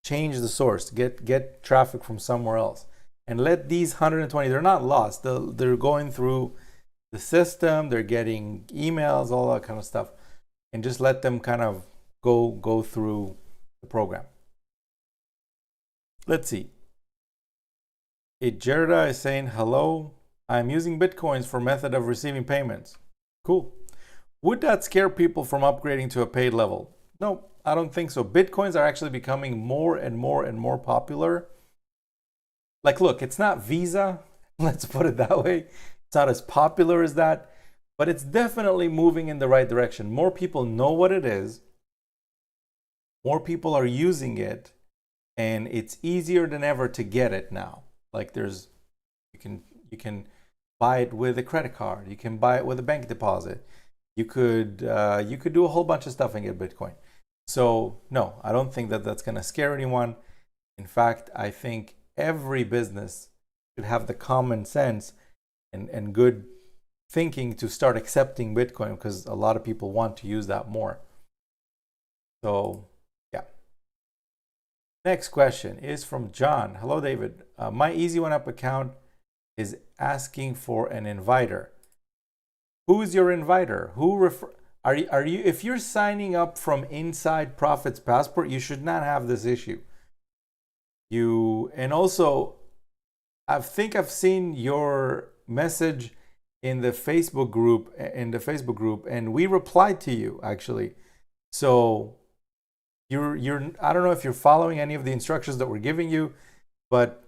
Speaker 1: Change the source. Get traffic from somewhere else. And let these 120, they're not lost. They're going through the system. They're getting emails, all that kind of stuff. And just let them kind of go through the program. Let's see. Gerda is saying, hello, I'm using Bitcoins for method of receiving payments. Cool. Would that scare people from upgrading to a paid level? No, I don't think so. Bitcoins are actually becoming more and more and more popular. Like, look, it's not Visa. Let's put it that way. It's not as popular as that, but it's definitely moving in the right direction. More people know what it is. More people are using it, and it's easier than ever to get it now. Like, you can buy it with a credit card. You can buy it with a bank deposit. You could do a whole bunch of stuff and get Bitcoin. So no, I don't think that that's going to scare anyone. In fact, I think every business should have the common sense and good thinking to start accepting Bitcoin, because a lot of people want to use that more. So yeah. Next question is from John. Hello, David. My Easy One Up account is asking for an inviter. Who's your inviter? Are you if you're signing up from inside Profits Passport, you should not have this issue. And also, I think I've seen your message in the Facebook group, and we replied to you actually. So you're I don't know if you're following any of the instructions that we're giving you, but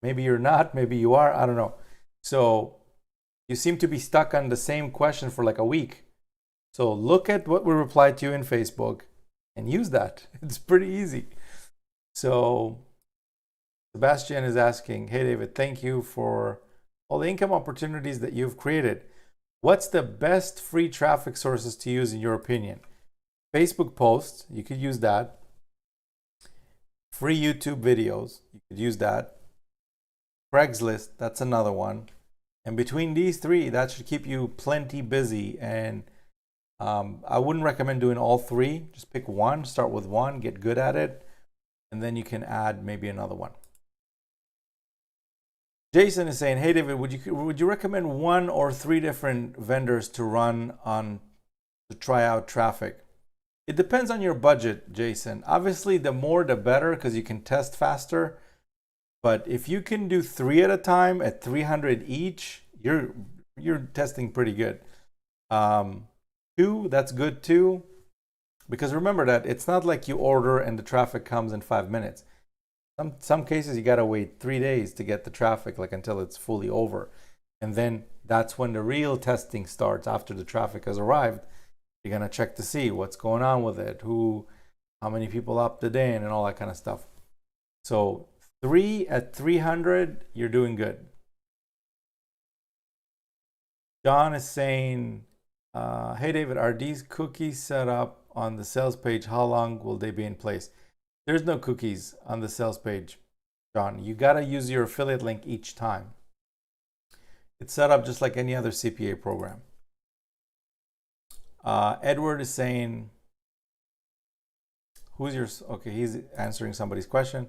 Speaker 1: maybe you're not, maybe you are, I don't know. So you seem to be stuck on the same question for like a week. So look at what we replied to you in Facebook and use that. It's pretty easy. So Sebastian is asking, hey David, thank you for all the income opportunities that you've created. What's the best free traffic sources to use in your opinion? Facebook posts, you could use that. Free YouTube videos, you could use that. Craigslist, that's another one. And between these three, that should keep you plenty busy. And I wouldn't recommend doing all three. Just pick one, start with one, get good at it, and then you can add maybe another one. Jason is saying, hey David, would you recommend 1 or 3 different vendors to run on to try out traffic? It depends on your budget, Jason. Obviously, the more the better, because you can test faster. But if you can do 3 at a time at 300 each, you're testing pretty good. 2, that's good too. Because remember that it's not like you order and the traffic comes in 5 minutes. Some cases you gotta wait 3 days to get the traffic, like until it's fully over. And then that's when the real testing starts. After the traffic has arrived, you're gonna check to see what's going on with it, how many people opted in and all that kind of stuff. So 3 at 300, you're doing good. John is saying, hey David, are these cookies set up on the sales page? How long will they be in place? There's no cookies on the sales page, John. You got to use your affiliate link each time. It's set up just like any other CPA program. Edward is saying, who's your, okay, he's answering somebody's question.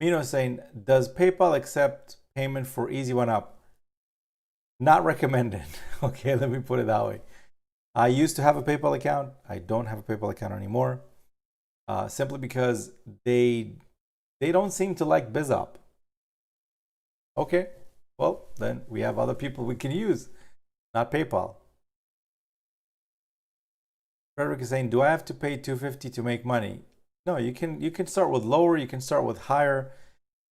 Speaker 1: Mino is saying, does PayPal accept payment for Easy One Up? Not recommended. Okay, let me put it that way. I used to have a PayPal account. I don't have a PayPal account anymore. Simply because they don't seem to like BizUp. Okay, well, then we have other people we can use, not PayPal. Frederick is saying, do I have to pay $250 to make money? No, you can start with lower, you can start with higher.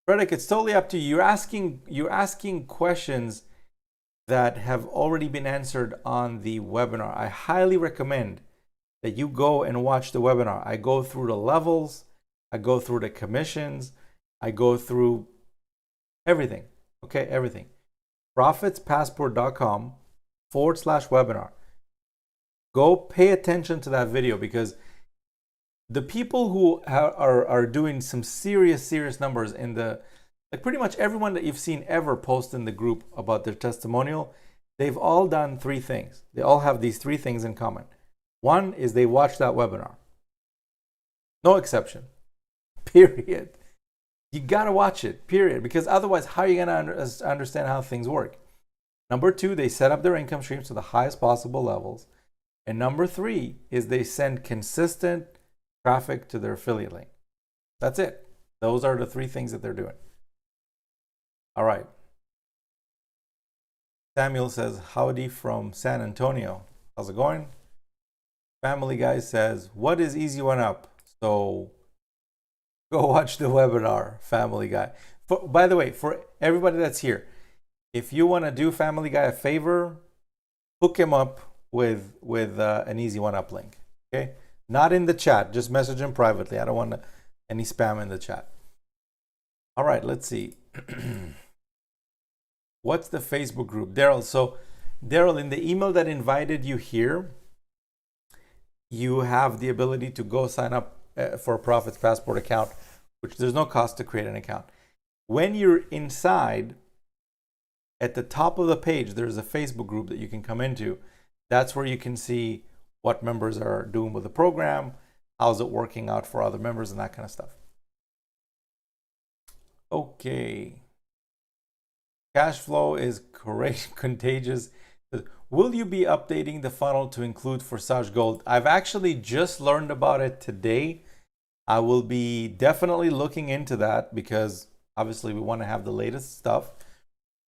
Speaker 1: Frederick, it's totally up to you. You're asking questions that have already been answered on the webinar. I highly recommend that you go and watch the webinar. I go through the levels, I go through the commissions, I go through everything. Okay, everything. profitspassport.com/webinar. Go pay attention to that video, because the people who are doing some serious numbers in the, like pretty much everyone that you've seen ever post in the group about their testimonial, they've all done three things. They all have these three things in common. One is they watched that webinar. No exception. Period. You got to watch it, period. Because otherwise, how are you going to understand how things work? Number two, they set up their income streams to the highest possible levels. And number three is they send consistent traffic to their affiliate link. That's it. Those are the three things that they're doing. All right. Samuel says, howdy from San Antonio. How's it going? Family Guy says, what is Easy One Up? So go watch the webinar, Family Guy. By the way, for everybody that's here, if you want to do Family Guy a favor, hook him up with an Easy One Up link. Okay? Not in the chat, just message him privately. I don't want any spam in the chat. All right, let's see. What's the Facebook group? Daryl. So Daryl, in the email that invited you here, you have the ability to go sign up for a Profits Passport account, which there's no cost to create an account. When you're inside, at the top of the page, there's a Facebook group that you can come into. That's where you can see what members are doing with the program, how's it working out for other members, and that kind of stuff. Okay. Cash flow is contagious. Will you be updating the funnel to include Forsage Gold? I've actually just learned about it today. I will be definitely looking into that, because obviously we want to have the latest stuff.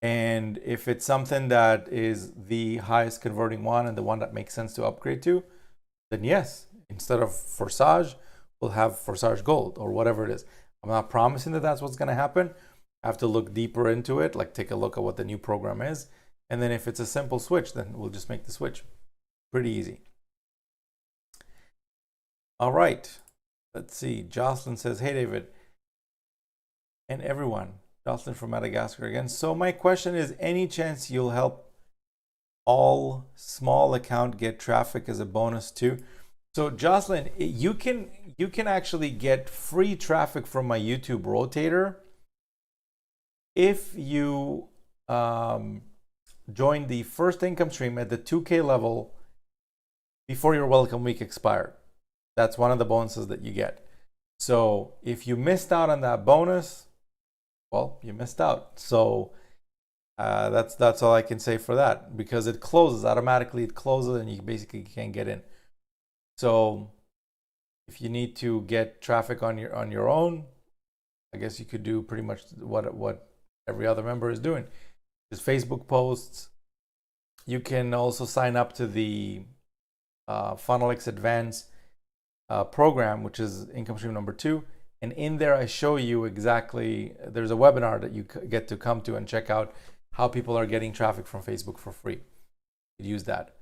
Speaker 1: And if it's something that is the highest converting one and the one that makes sense to upgrade to, then yes, instead of Forsage, we'll have Forsage Gold or whatever it is. I'm not promising that that's what's going to happen. I have to look deeper into it, like take a look at what the new program is. And then if it's a simple switch, then we'll just make the switch. Pretty easy. All right. Let's see. Jocelyn says, hey, David. And everyone. Jocelyn from Madagascar again. So my question is, any chance you'll help all small account get traffic as a bonus too? So Jocelyn, you can actually get free traffic from my YouTube rotator if you join the first income stream at the 2K level before your welcome week expired. That's one of the bonuses that you get. So if you missed out on that bonus, well, you missed out. So that's all I can say for that, because it closes automatically. It closes and you basically can't get in. So if you need to get traffic on your own, I guess you could do pretty much what every other member is doing. Just Facebook posts. You can also sign up to the FunnelX Advanced program, which is income stream number 2. And in there, I show you exactly, there's a webinar that you get to come to and check out how people are getting traffic from Facebook for free. You use that.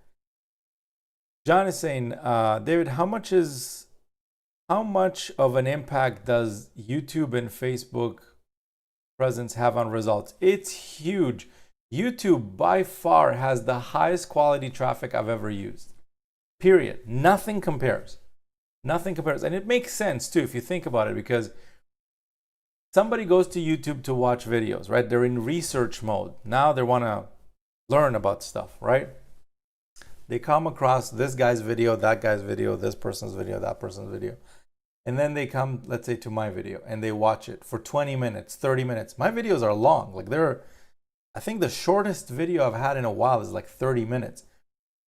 Speaker 1: John is saying, David, how much of an impact does YouTube and Facebook presence have on results? It's huge. YouTube by far has the highest quality traffic I've ever used. Period. Nothing compares. Nothing compares. And it makes sense too if you think about it, because somebody goes to YouTube to watch videos, right? They're in research mode. Now they want to learn about stuff, right? They come across this guy's video, that guy's video, this person's video, that person's video. And then they come, let's say, to my video and they watch it for 20 minutes, 30 minutes. My videos are long. Like I think the shortest video I've had in a while is like 30 minutes.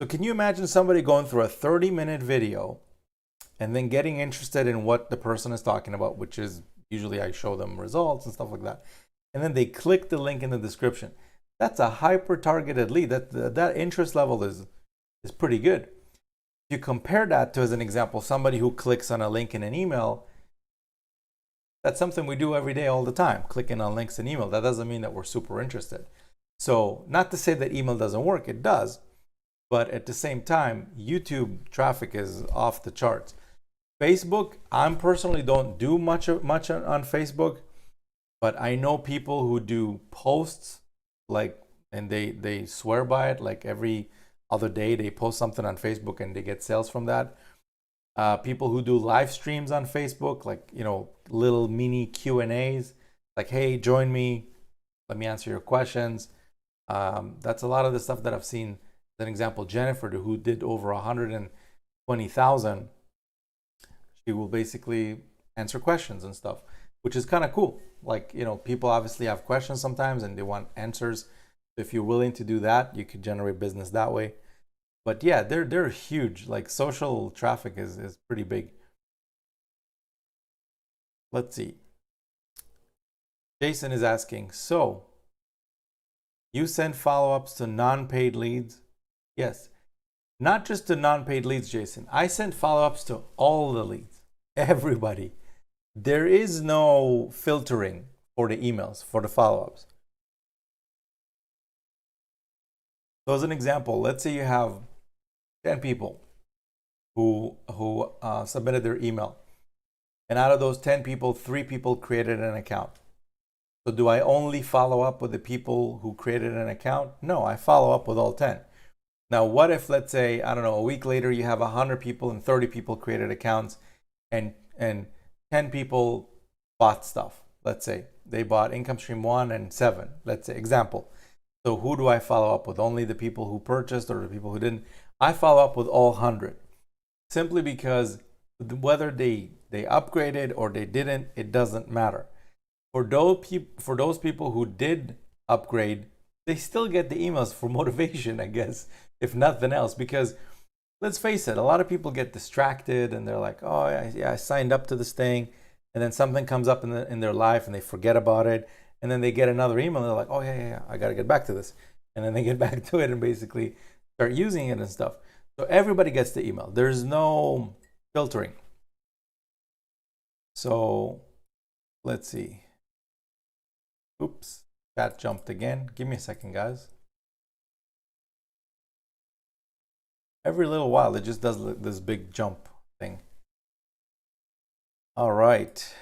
Speaker 1: So can you imagine somebody going through a 30-minute video and then getting interested in what the person is talking about, which is usually I show them results and stuff like that. And then they click the link in the description. That's a hyper-targeted lead. That interest level is pretty good. If you compare that to, as an example, somebody who clicks on a link in an email, that's something we do every day all the time, clicking on links in email. That doesn't mean that we're super interested. So not to say that email doesn't work, it does. But at the same time, YouTube traffic is off the charts. Facebook, I personally don't do much on Facebook, but I know people who do posts, like, and they swear by it, like every other day they post something on Facebook and they get sales from that. People who do live streams on Facebook, like, little mini Q&As, like, hey, join me, let me answer your questions. That's a lot of the stuff that I've seen. As an example, Jennifer, who did over 120,000, she will basically answer questions and stuff, which is kind of cool. Like, people obviously have questions sometimes and they want answers. If you're willing to do that, you could generate business that way. But yeah, they're huge. Like, social traffic is pretty big. Let's see. Jason is asking, so you send follow-ups to non-paid leads? Yes. Not just to non-paid leads, Jason. I send follow-ups to all the leads. Everybody. There is no filtering for the emails, for the follow-ups. So as an example, let's say you have 10 people who submitted their email. And out of those 10 people, 3 people created an account. So do I only follow up with the people who created an account? No, I follow up with all 10. Now, what if, let's say, I don't know, a week later you have 100 people and 30 people created accounts and 10 people bought stuff. Let's say they bought income stream 1 and 7, let's say, example. So who do I follow up with? Only the people who purchased or the people who didn't? I follow up with all 100, simply because whether they upgraded or they didn't, it doesn't matter. For those people who did upgrade, they still get the emails for motivation, I guess, if nothing else. Because let's face it, a lot of people get distracted and they're like, oh yeah, I signed up to this thing, and then something comes up in their life and they forget about it, and then they get another email and they're like, oh yeah, I got to get back to this, and then they get back to it and basically start using it and stuff. So everybody gets the email. There's no filtering. So let's see. Oops, chat jumped again. Give me a second, guys. Every little while, it just does this big jump thing. All right.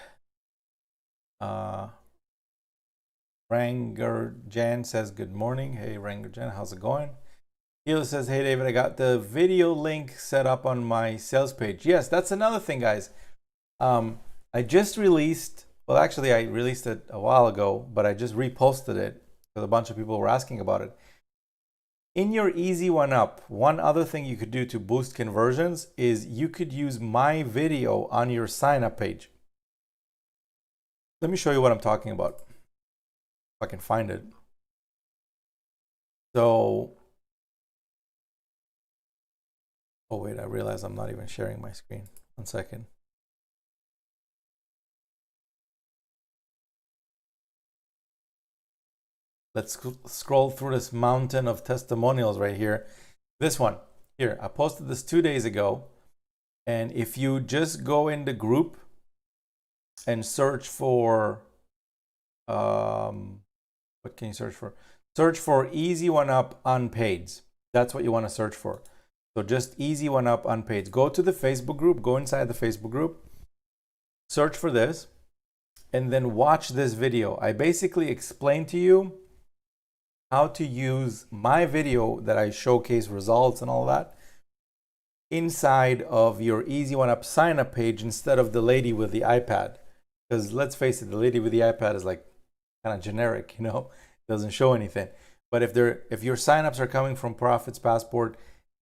Speaker 1: Ranger Jan says, good morning. Hey, Ranger Jan, how's it going? Hila says, hey, David, I got the video link set up on my sales page. Yes, that's another thing, guys. I just released, well, actually, I released it a while ago, but I just reposted it because a bunch of people were asking about it. In your Easy One Up, one other thing you could do to boost conversions is you could use my video on your sign up page. Let me show you what I'm talking about, if I can find it. So, oh wait, I realize I'm not even sharing my screen. 1 second. Let's scroll through this mountain of testimonials right here. This one here, I posted this 2 days ago. And if you just go in the group and search for, what can you search for? Search for Easy One Up Unpaids. That's what you want to search for. So just Easy One Up Unpaids. Go to the Facebook group, go inside the Facebook group, search for this, and then watch this video. I basically explain to you how to use my video that I showcase results and all that inside of your Easy One Up sign up page instead of the lady with the iPad. Because let's face it, the lady with the iPad is like kind of generic, you know, doesn't show anything. But if your signups are coming from Profits Passport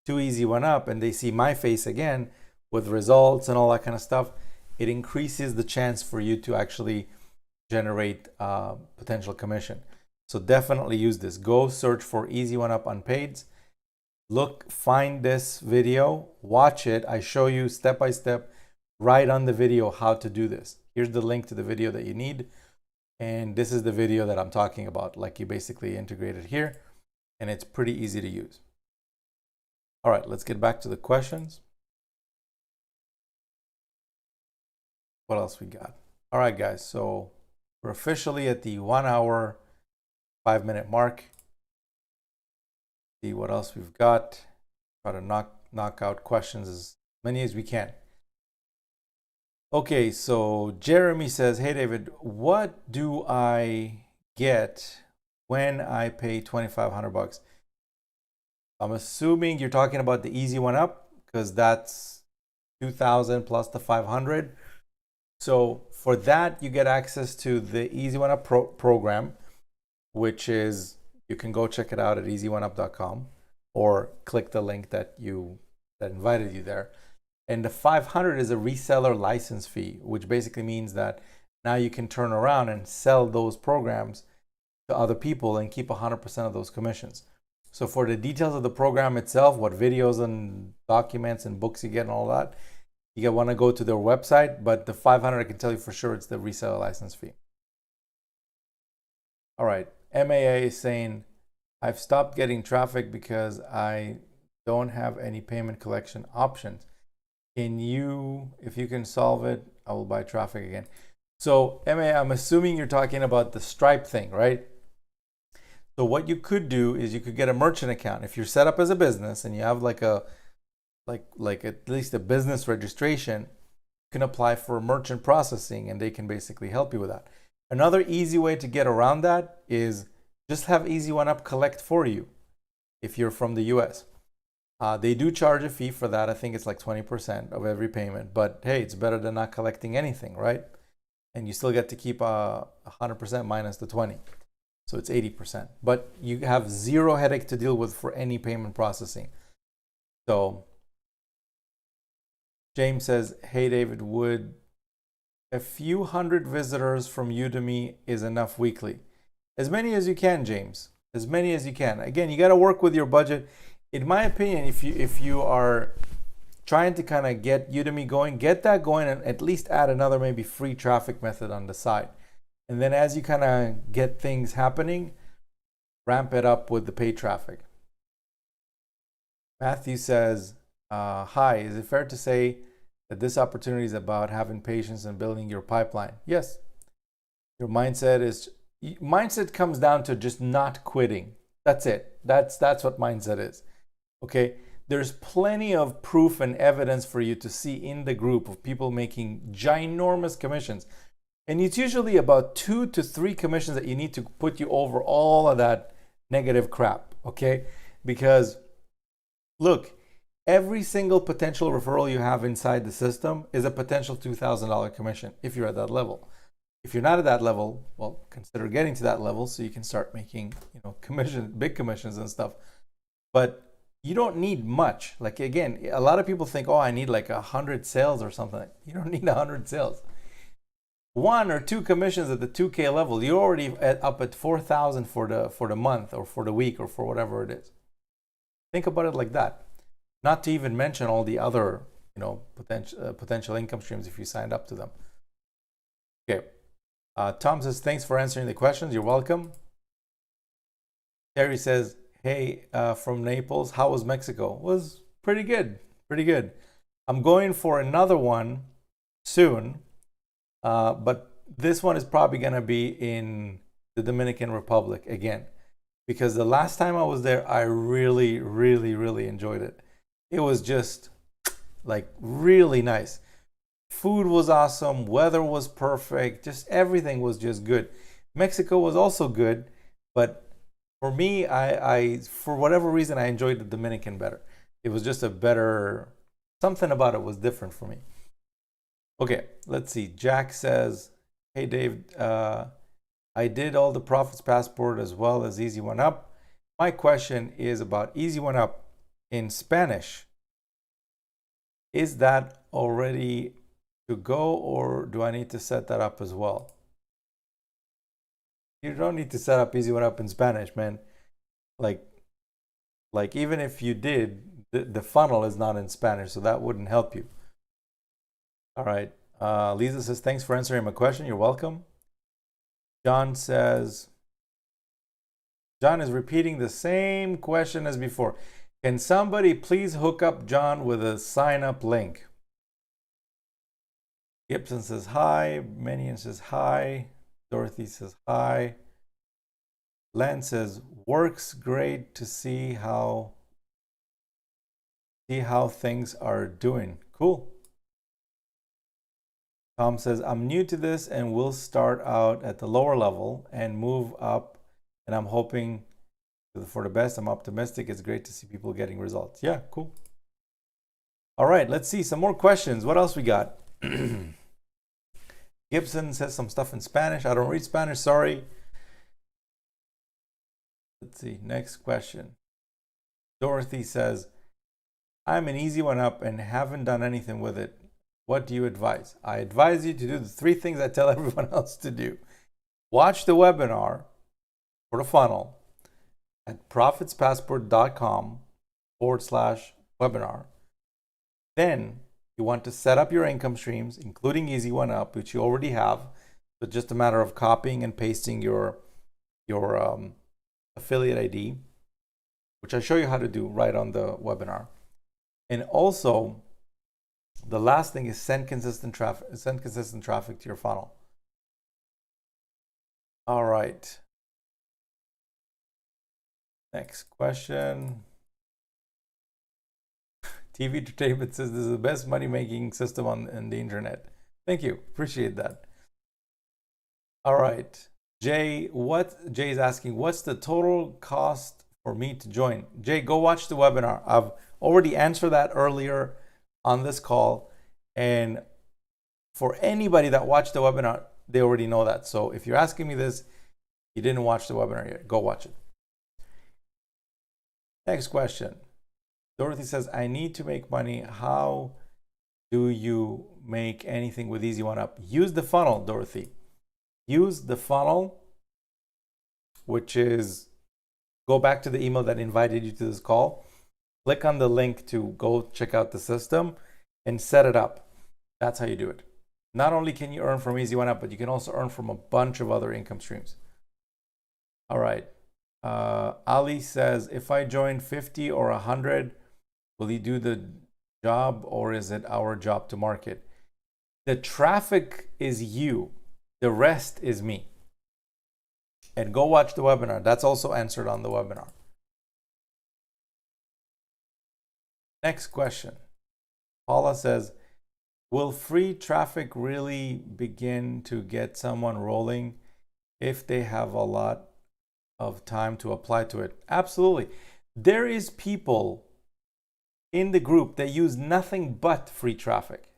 Speaker 1: to Easy One Up and they see my face again with results and all that kind of stuff, it increases the chance for you to actually generate potential commission. So definitely use this. Go search for Easy One Up Unpaid. Look, find this video, watch it. I show you step by step right on the video how to do this. Here's the link to the video that you need. And this is the video that I'm talking about. Like, you basically integrate it here and it's pretty easy to use. All right, let's get back to the questions. What else we got? All right, guys. So we're officially at the 1 hour, 5 minute mark. See what else we've got. Try to knock out questions as many as we can. Okay, so Jeremy says, hey David, what do I get when I pay $2,500? I'm assuming you're talking about the Easy One Up, because that's 2,000 plus the 500. So for that, you get access to the Easy One Up program, which is, you can go check it out at easyoneUp.com or click the link that invited you there. And the 500 is a reseller license fee, which basically means that now you can turn around and sell those programs to other people and keep 100% of those commissions. So for the details of the program itself, what videos and documents and books you get and all that, you want to go to their website. But the 500, I can tell you for sure, it's the reseller license fee. All right. MAA is saying, I've stopped getting traffic because I don't have any payment collection options. If you can solve it, I will buy traffic again. So MAA, I'm assuming you're talking about the Stripe thing, right? So what you could do is you could get a merchant account. If you're set up as a business and you have like at least a business registration, you can apply for merchant processing and they can basically help you with that. Another easy way to get around that is just have Easy One Up collect for you if you're from the US. They do charge a fee for that. I think it's like 20% of every payment, but hey, it's better than not collecting anything, right? And you still get to keep 100% minus the 20. So it's 80%, but you have zero headache to deal with for any payment processing. So James says, hey David, would a few hundred visitors from Udemy is enough weekly? As many as you can, James, as many as you can. Again, you got to work with your budget. In my opinion, if you are trying to kind of get Udemy going, get that going and at least add another maybe free traffic method on the side. And then as you kind of get things happening, ramp it up with the paid traffic. Matthew says, hi, is it fair to say that this opportunity is about having patience and building your pipeline? Yes. Your mindset comes down to just not quitting. That's it. That's what mindset is. Okay. There's plenty of proof and evidence for you to see in the group of people making ginormous commissions. And it's usually about 2 to 3 commissions that you need to put you over all of that negative crap. Okay. Because look, every single potential referral you have inside the system is a potential $2,000 commission if you're at that level. If you're not at that level, well, consider getting to that level so you can start making, big commissions and stuff. But you don't need much. Like, again, a lot of people think, oh, I need like 100 sales or something. You don't need 100 sales. 1 or 2 commissions at the 2K level, you're already up at 4,000 for the month or for the week or for whatever it is. Think about it like that. Not to even mention all the other, potential income streams if you signed up to them. Okay. Tom says, thanks for answering the questions. You're welcome. Terry says, hey, from Naples, how was Mexico? It was pretty good. Pretty good. I'm going for another one soon, but this one is probably going to be in the Dominican Republic again, because the last time I was there, I really, really, really enjoyed it. It was just like really nice. Food was awesome. Weather was perfect. Just everything was just good. Mexico was also good, but for me, I for whatever reason, I enjoyed the Dominican better. It was just a better Something about it was different for me. Okay, let's see. Jack says, hey Dave, I did all the Profits Passport as well as Easy One Up. My question is about Easy One Up in Spanish. Is that already to go, or do I need to set that up as well? You don't need to set up Easy One Up in Spanish, man. Like even if you did, the funnel is not in Spanish, so that wouldn't help you. All right. Lisa says, thanks for answering my question. You're welcome. John says, John is repeating the same question as before. Can somebody please hook up John with a sign up link? Gibson says hi. Menian says hi. Dorothy says hi. Len says, works great to see how things are doing. Cool. Tom says, I'm new to this and will start out at the lower level and move up, and I'm hoping for the best. I'm optimistic. It's great to see people getting results. Yeah, cool. All right, let's see some more questions. What else we got? Gibson says some stuff in Spanish. I don't read Spanish, sorry. Let's see, next question. Dorothy says, I'm an Easy One Up and haven't done anything with it. What do you advise? I advise you to do the 3 things I tell everyone else to do. Watch the webinar for the funnel at profitspassport.com/webinar. Then you want to set up your income streams, including Easy One Up, which you already have. So just a matter of copying and pasting your affiliate ID, which I show you how to do right on the webinar. And also, the last thing is send consistent traffic to your funnel. All right. Next question. TV Entertainment says this is the best money-making system on the internet. Thank you. Appreciate that. All right. Jay is asking, what's the total cost for me to join? Jay, go watch the webinar. I've already answered that earlier on this call. And for anybody that watched the webinar, they already know that. So if you're asking me this, you didn't watch the webinar yet, go watch it. Next question. Dorothy says, I need to make money. How do you make anything with Easy One Up? Use the funnel, Dorothy. Use the funnel, which is, go back to the email that invited you to this call. Click on the link to go check out the system and set it up. That's how you do it. Not only can you earn from Easy One Up, but you can also earn from a bunch of other income streams. All right. Ali says, if I join 50 or 100, will he do the job, or is it our job to market? The traffic is you. The rest is me. And go watch the webinar. That's also answered on the webinar. Next question. Paula says, will free traffic really begin to get someone rolling if they have a lot of time to apply to it? Absolutely. There is people in the group that use nothing but free traffic.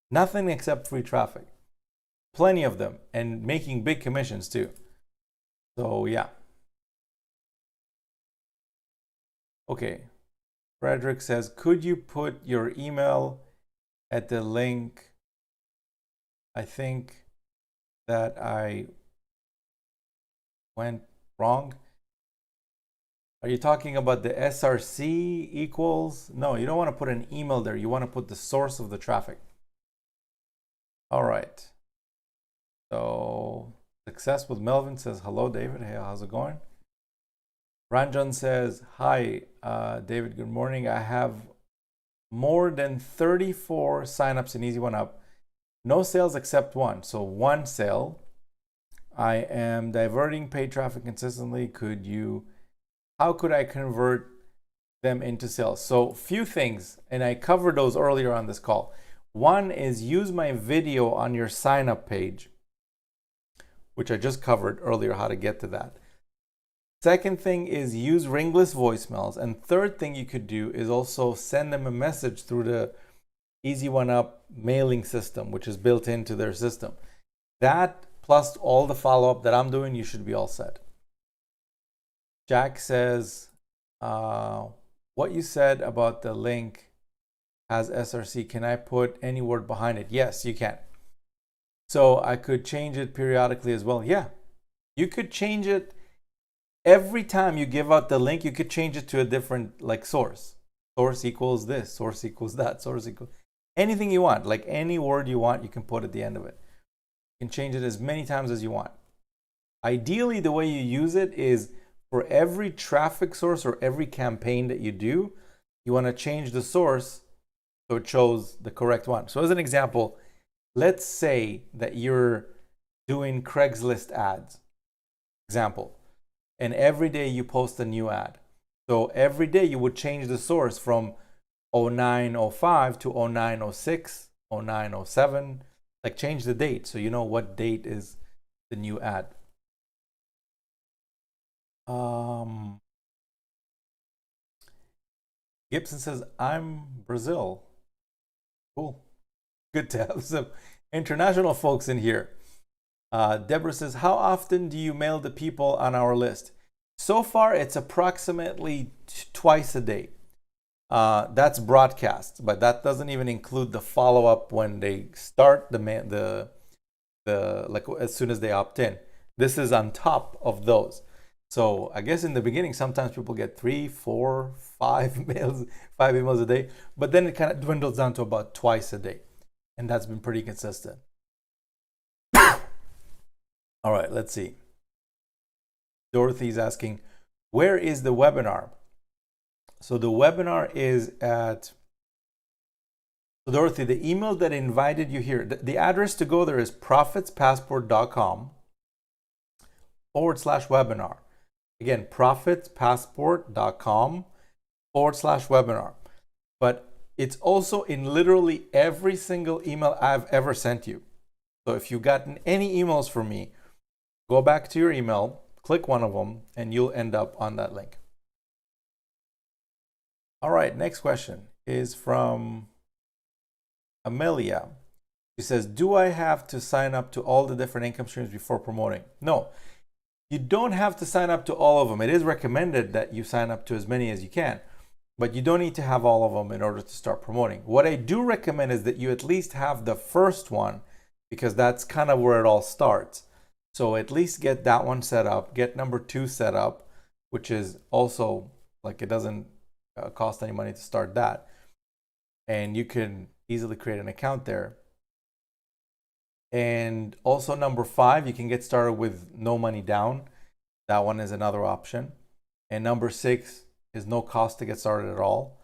Speaker 1: Nothing except free traffic. Plenty of them, and making big commissions too. So yeah. Okay. Frederick says, could you put your email at the link? I think that I went wrong. Are you talking about the SRC equals? No, you don't want to put an email there. You want to put the source of the traffic. All right. So Success with Melvin says, hello, David. Hey, how's it going? Ranjan says, hi, David, good morning. I have more than 34 signups in Easy One Up. No sales except one. So one sale. I am diverting paid traffic consistently. How could I convert them into sales? So few things, and I covered those earlier on this call. One is use my video on your sign up page, which I just covered earlier, how to get to that. Second thing is use ringless voicemails. And third thing you could do is also send them a message through Easy One Up mailing system, which is built into their system. That plus all the follow-up that I'm doing, you should be all set. Jack says, what you said about the link has SRC. Can I put any word behind it? Yes, you can. So I could change it periodically as well. Yeah, you could change it every time you give out the link. You could change it to a different like source. Source equals this, source equals that, source equals anything you want. Like any word you want, you can put at the end of it. You can change it as many times as you want. Ideally, the way you use it is for every traffic source or every campaign that you do, you want to change the source so it shows the correct one. So as an example, let's say that you're doing Craigslist ads, example, and every day you post a new ad. So every day you would change the source from 0905 to 0906, 0907, like change the date so you know what date is the new ad. Gibson says, I'm Brazil. Cool. Good to have some international folks in here. Deborah says, how often do you mail the people on our list? So far, it's approximately twice a day. That's broadcast, but that doesn't even include the follow-up when they start the like as soon as they opt in. This is on top of those. So I guess in the beginning, sometimes people get 3, 4, 5 emails a day, but then it kind of dwindles down to about twice a day. And that's been pretty consistent. All right, let's see. Dorothy's asking, where is the webinar? So the webinar is at, so Dorothy, the email that invited you here, the address to go there is profitspassport.com/webinar. Again, profitspassport.com/webinar. But it's also in literally every single email I've ever sent you. So if you've gotten any emails from me, go back to your email, click one of them, and you'll end up on that link. All right, next question is from Amelia. She says, do I have to sign up to all the different income streams before promoting? No. You don't have to sign up to all of them. It is recommended that you sign up to as many as you can, but you don't need to have all of them in order to start promoting. What I do recommend is that you at least have the first one, because that's kind of where it all starts. So at least get that one set up, get number 2 set up, which is also like it doesn't cost any money to start that. And you can easily create an account there. And also number 5, you can get started with no money down. That one is another option. And number 6 is no cost to get started at all.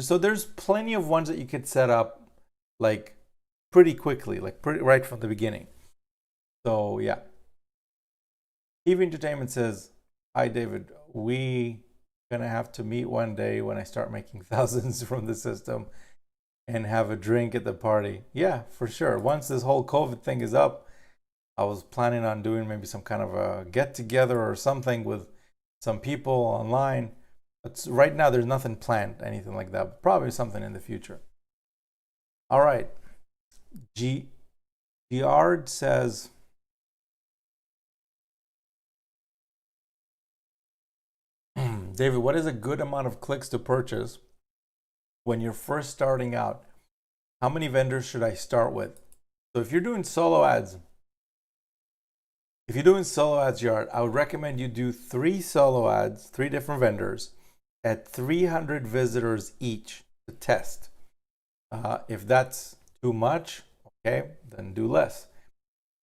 Speaker 1: So there's plenty of ones that you could set up like pretty quickly, like right from the beginning. So yeah. Eve Entertainment says, hi David, we gonna have to meet one day when I start making thousands from the system and have a drink at the party. Yeah, for sure. Once this whole COVID thing is up, I was planning on doing maybe some kind of a get together or something with some people online. But right now there's nothing planned, anything like that. Probably something in the future. All right. Giard says, David, what is a good amount of clicks to purchase when you're first starting out? How many vendors should I start with? So if you're doing solo ads, Giard, I would recommend you do 3 solo ads, 3 different vendors at 300 visitors each to test. If that's too much, okay, then do less.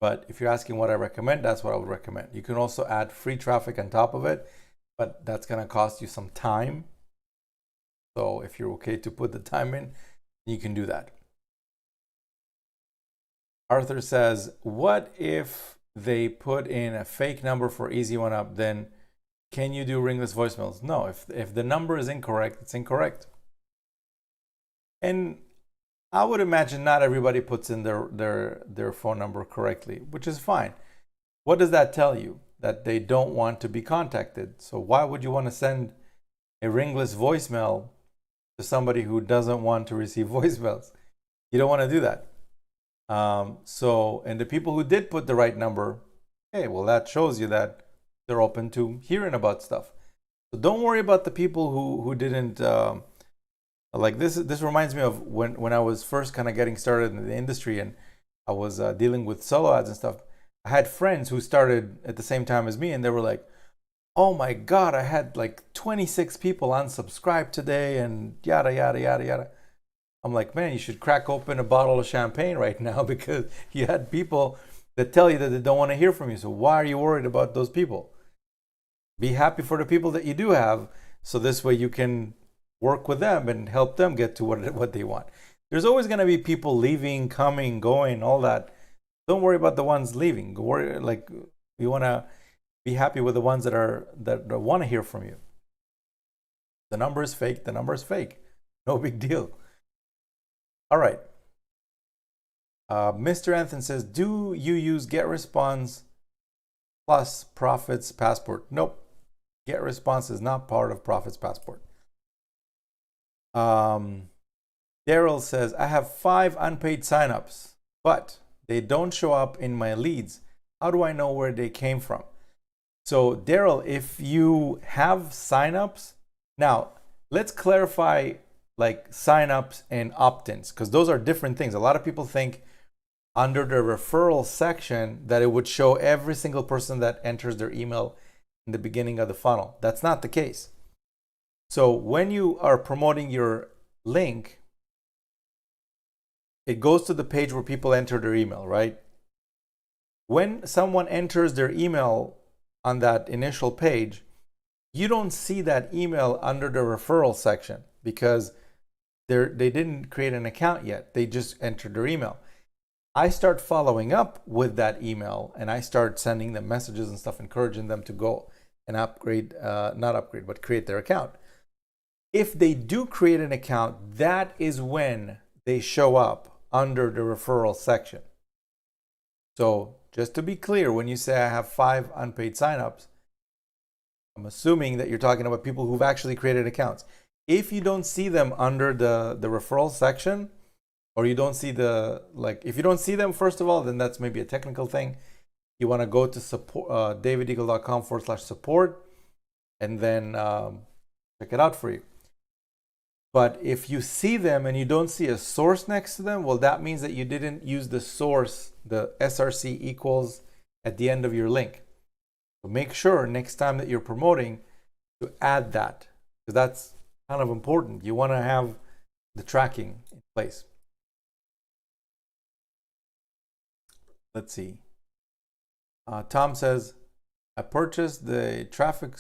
Speaker 1: But if you're asking what I recommend, that's what I would recommend. You can also add free traffic on top of it, but that's going to cost you some time. So if you're okay to put the time in, you can do that. Arthur says, what if they put in a fake number for Easy One Up? Then can you do ringless voicemails? No, if the number is incorrect, it's incorrect. And I would imagine not everybody puts in their phone number correctly, which is fine. What does that tell you? That they don't want to be contacted. So why would you want to send a ringless voicemail to somebody who doesn't want to receive voicemails? You don't want to do that. And the people who did put the right number, hey, well, that shows you that they're open to hearing about stuff. So don't worry about the people who didn't. Like this reminds me of when I was first kind of getting started in the industry, and I was dealing with solo ads and stuff. I had friends who started at the same time as me, and they were like, oh my God, I had like 26 people unsubscribe today and yada, yada, yada, yada. I'm like, man, you should crack open a bottle of champagne right now, because you had people that tell you that they don't want to hear from you. So why are you worried about those people? Be happy for the people that you do have, so this way you can work with them and help them get to what they want. There's always going to be people leaving, coming, going, all that. Don't worry about the ones leaving. You want to be happy with the ones that want to hear from you. The number is fake. The number is fake. No big deal. All right. Mr. Anthony says, do you use GetResponse plus Profits Passport? Nope. GetResponse is not part of Profits Passport. Daryl says, I have 5 unpaid signups, but they don't show up in my leads. How do I know where they came from? So Daryl, if you have signups, now let's clarify like signups and opt-ins, because those are different things. A lot of people think under the referral section that it would show every single person that enters their email in the beginning of the funnel. That's not the case. So when you are promoting your link, it goes to the page where people enter their email, right? When someone enters their email on that initial page, you don't see that email under the referral section, because they didn't create an account yet. They just entered their email. I start following up with that email, and I start sending them messages and stuff, encouraging them to go and create their account. If they do create an account, that is when they show up under the referral section. So just to be clear, when you say I have 5 unpaid signups, I'm assuming that you're talking about people who've actually created accounts. If you don't see them under the referral section, or you don't see if you don't see them, first of all, then that's maybe a technical thing. You want to go to support, davideagle.com/support, and then check it out for you. But if you see them and you don't see a source next to them, well, that means that you didn't use the source, the src equals at the end of your link. So make sure next time that you're promoting to add that, because that's kind of important. You want to have the tracking in place. Let's see. Tom says, I purchased the traffic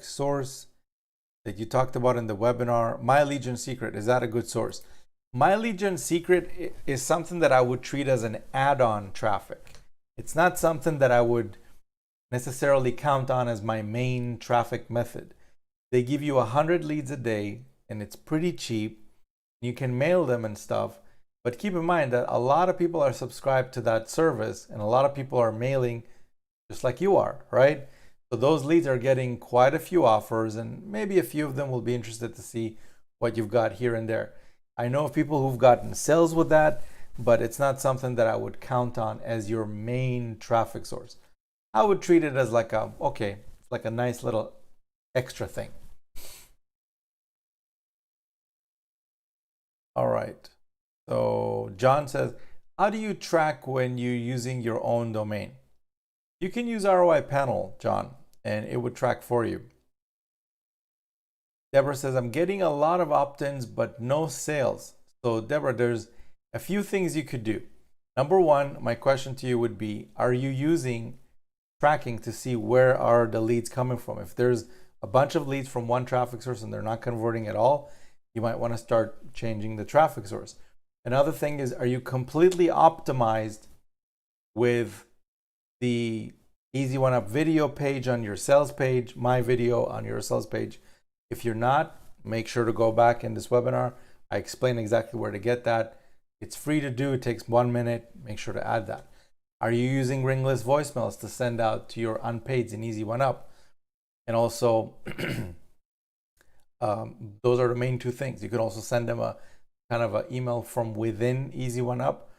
Speaker 1: source that you talked about in the webinar. My Legion Secret, is that a good source? My Legion Secret is something that I would treat as an add-on traffic. It's not something that I would necessarily count on as my main traffic method. They give you 100 leads a day, and it's pretty cheap. You can mail them and stuff, but keep in mind that a lot of people are subscribed to that service, and a lot of people are mailing just like you are, right? So those leads are getting quite a few offers, and maybe a few of them will be interested to see what you've got here and there. I know of people who've gotten sales with that, but it's not something that I would count on as your main traffic source. I would treat it as like a nice little extra thing. All right. So John says, how do you track when you're using your own domain? You can use ROI Panel, John, and it would track for you. Deborah says, I'm getting a lot of opt-ins, but no sales. So Deborah, there's a few things you could do. Number one, my question to you would be, are you using tracking to see where are the leads coming from? If there's a bunch of leads from one traffic source and they're not converting at all, you might want to start changing the traffic source. Another thing is, are you completely optimized with the Easy One Up video page on your sales page, my video on your sales page? If you're not, make sure to go back in this webinar. I explain exactly where to get that. It's free to do. It takes 1 minute. Make sure to add that. Are you using ringless voicemails to send out to your unpaids in Easy One Up? And also, those are the main 2 things. You can also send them a kind of an email from within Easy One Up,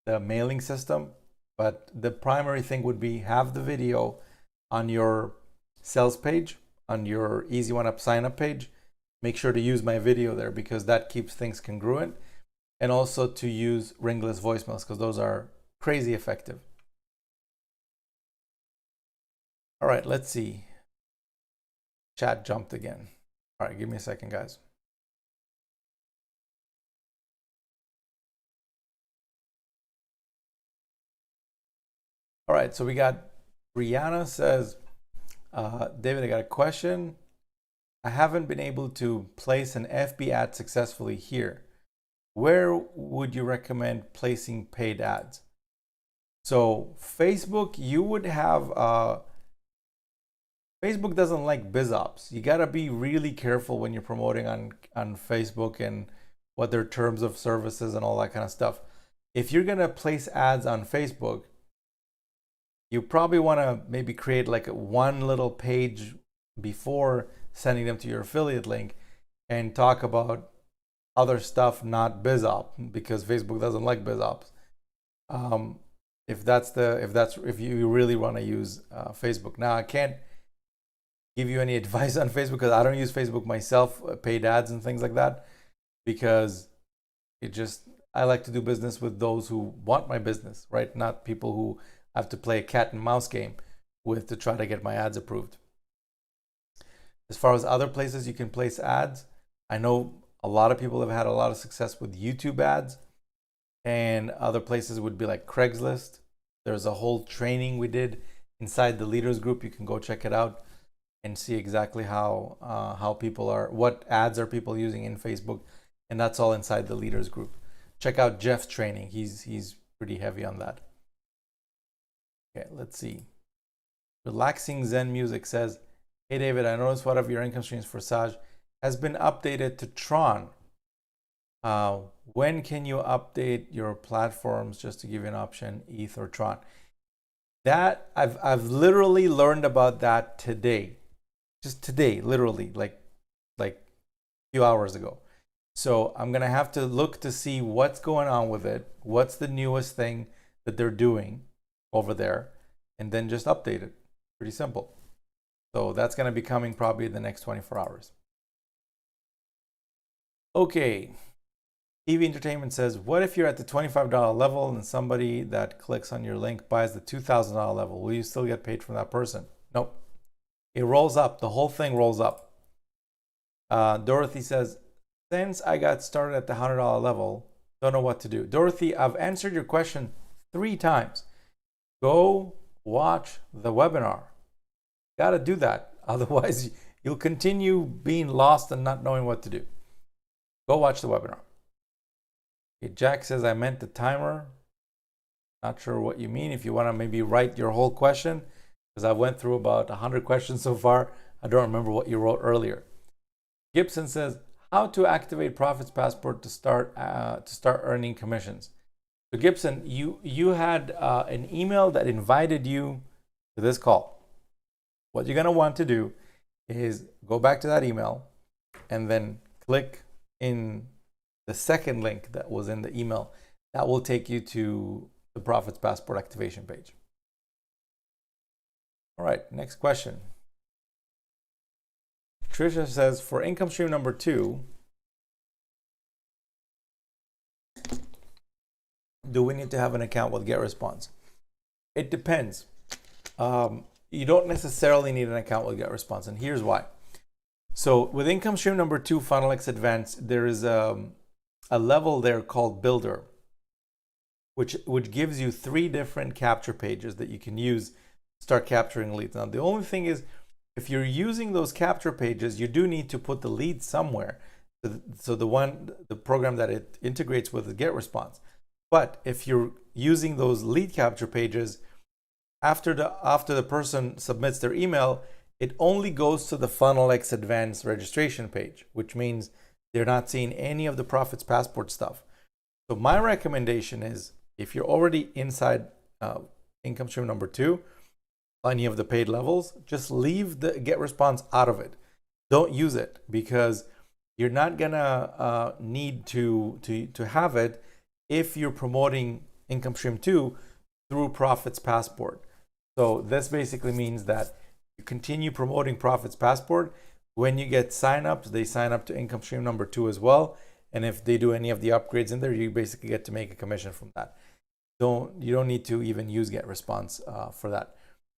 Speaker 1: the mailing system. But the primary thing would be have the video on your sales page, on your Easy One Up sign up page. Make sure to use my video there because that keeps things congruent. And also to use ringless voicemails because those are crazy effective. All right, let's see. Chat jumped again. All right, give me a second, guys. All right, so we got Brianna says, David, I got a question. I haven't been able to place an FB ad successfully here. Where would you recommend placing paid ads? So Facebook, you would have, Facebook doesn't like BizOps. You gotta be really careful when you're promoting on Facebook and what their terms of services and all that kind of stuff. If you're gonna place ads on Facebook, you probably wanna maybe create like one little page before sending them to your affiliate link and talk about other stuff, not BizOps, because Facebook doesn't like BizOps. If you really want to use Facebook. Now I can't give you any advice on Facebook because I don't use Facebook myself, paid ads and things like that, because I like to do business with those who want my business, right? Not people who have to play a cat and mouse game with to try to get my ads approved. As far as other places you can place ads, I know a lot of people have had a lot of success with YouTube ads, and other places would be like Craigslist. There's a whole training we did inside the leaders group. You can go check it out and see exactly how people are, what ads are people using in Facebook, and that's all inside the leaders group. Check out Jeff's training. He's pretty heavy on that. Okay, let's see. Relaxing Zen Music says, hey David, I noticed one of your income streams, forsage, has been updated to Tron. When can you update your platforms just to give you an option, ETH or Tron? That I've literally learned about that today. Just today, literally, like a few hours ago. So I'm gonna have to look to see what's going on with it, what's the newest thing that they're doing over there, and then just update it. Pretty simple. So that's gonna be coming probably in the next 24 hours. Okay, TV Entertainment says, what if you're at the $25 level and somebody that clicks on your link buys the $2,000 level? Will you still get paid from that person? Nope. It rolls up. The whole thing rolls up. Dorothy says, since I got started at the $100 level, don't know what to do. Dorothy, I've answered your question 3 times. Go watch the webinar. Got to do that. Otherwise, you'll continue being lost and not knowing what to do. Go watch the webinar. Okay, Jack says, I meant the timer. Not sure what you mean. If you want to maybe write your whole question, because I went through about 100 questions so far. I don't remember what you wrote earlier. Gibson says, how to activate Profits Passport to start earning commissions. So Gibson, you had an email that invited you to this call. What you're going to want to do is go back to that email and then click in the second link that was in the email. That will take you to the Profits Passport activation page. All right, next question. Trisha says, for income stream number 2, do we need to have an account with GetResponse? It depends. You don't necessarily need an account with GetResponse, and here's why. So with income stream number 2, FunnelX Advanced, there is a level there called Builder, which gives you 3 different capture pages that you can use to start capturing leads. Now, the only thing is, if you're using those capture pages, you do need to put the lead somewhere. So the program that it integrates with is GetResponse. But if you're using those lead capture pages, after the person submits their email, it only goes to the FunnelX Advanced registration page, which means they're not seeing any of the Profits Passport stuff. So my recommendation is, if you're already inside income stream number 2, any of the paid levels, just leave the GetResponse out of it. Don't use it, because you're not gonna need to have it if you're promoting Income Stream 2 through Profits Passport. So this basically means that you continue promoting Profits Passport. When you get signups, they sign up to Income Stream number 2 as well. And if they do any of the upgrades in there, you basically get to make a commission from that. You don't need to even use GetResponse for that.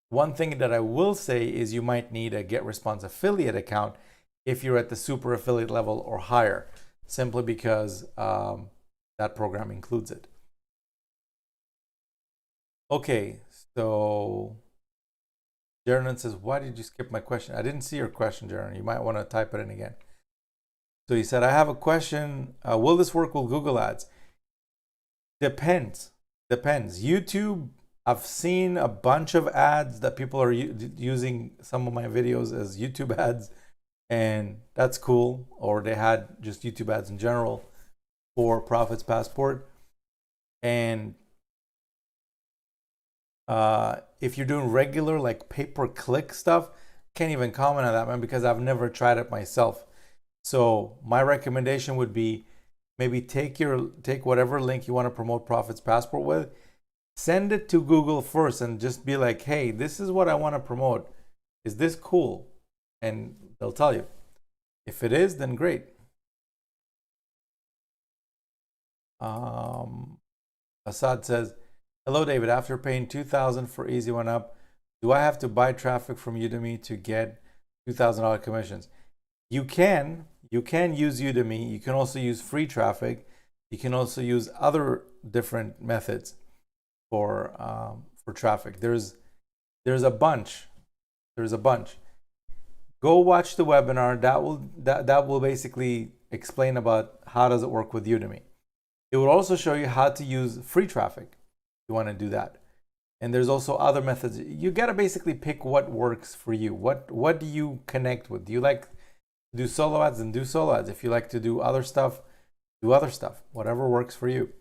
Speaker 1: One thing that I will say is you might need a GetResponse affiliate account if you're at the super affiliate level or higher, simply because that program includes it. Okay, so Jaron says, why did you skip my question? I didn't see your question, Jaron. You might want to type it in again. So he said, I have a question. Will this work with Google Ads? Depends. YouTube, I've seen a bunch of ads that people are using some of my videos as YouTube ads, and that's cool. Or they had just YouTube ads in general for Profits Passport. And if you're doing regular like pay-per-click stuff, can't even comment on that, man, because I've never tried it myself. So my recommendation would be maybe take whatever link you want to promote Profits Passport with, send it to Google first, and just be like, hey, this is what I want to promote. Is this cool? And they'll tell you. If it is, then great. Assad says, hello, David. After paying $2,000 for Easy One Up, do I have to buy traffic from Udemy to get $2,000 commissions? You can use Udemy. You can also use free traffic. You can also use other different methods for traffic. There's a bunch. Go watch the webinar. That will basically explain about how does it work with Udemy. It will also show you how to use free traffic. You want to do that. And there's also other methods. You got to basically pick what works for you. What do you connect with? Do you like to do solo ads? Then do solo ads. If you like to do other stuff, do other stuff. Whatever works for you.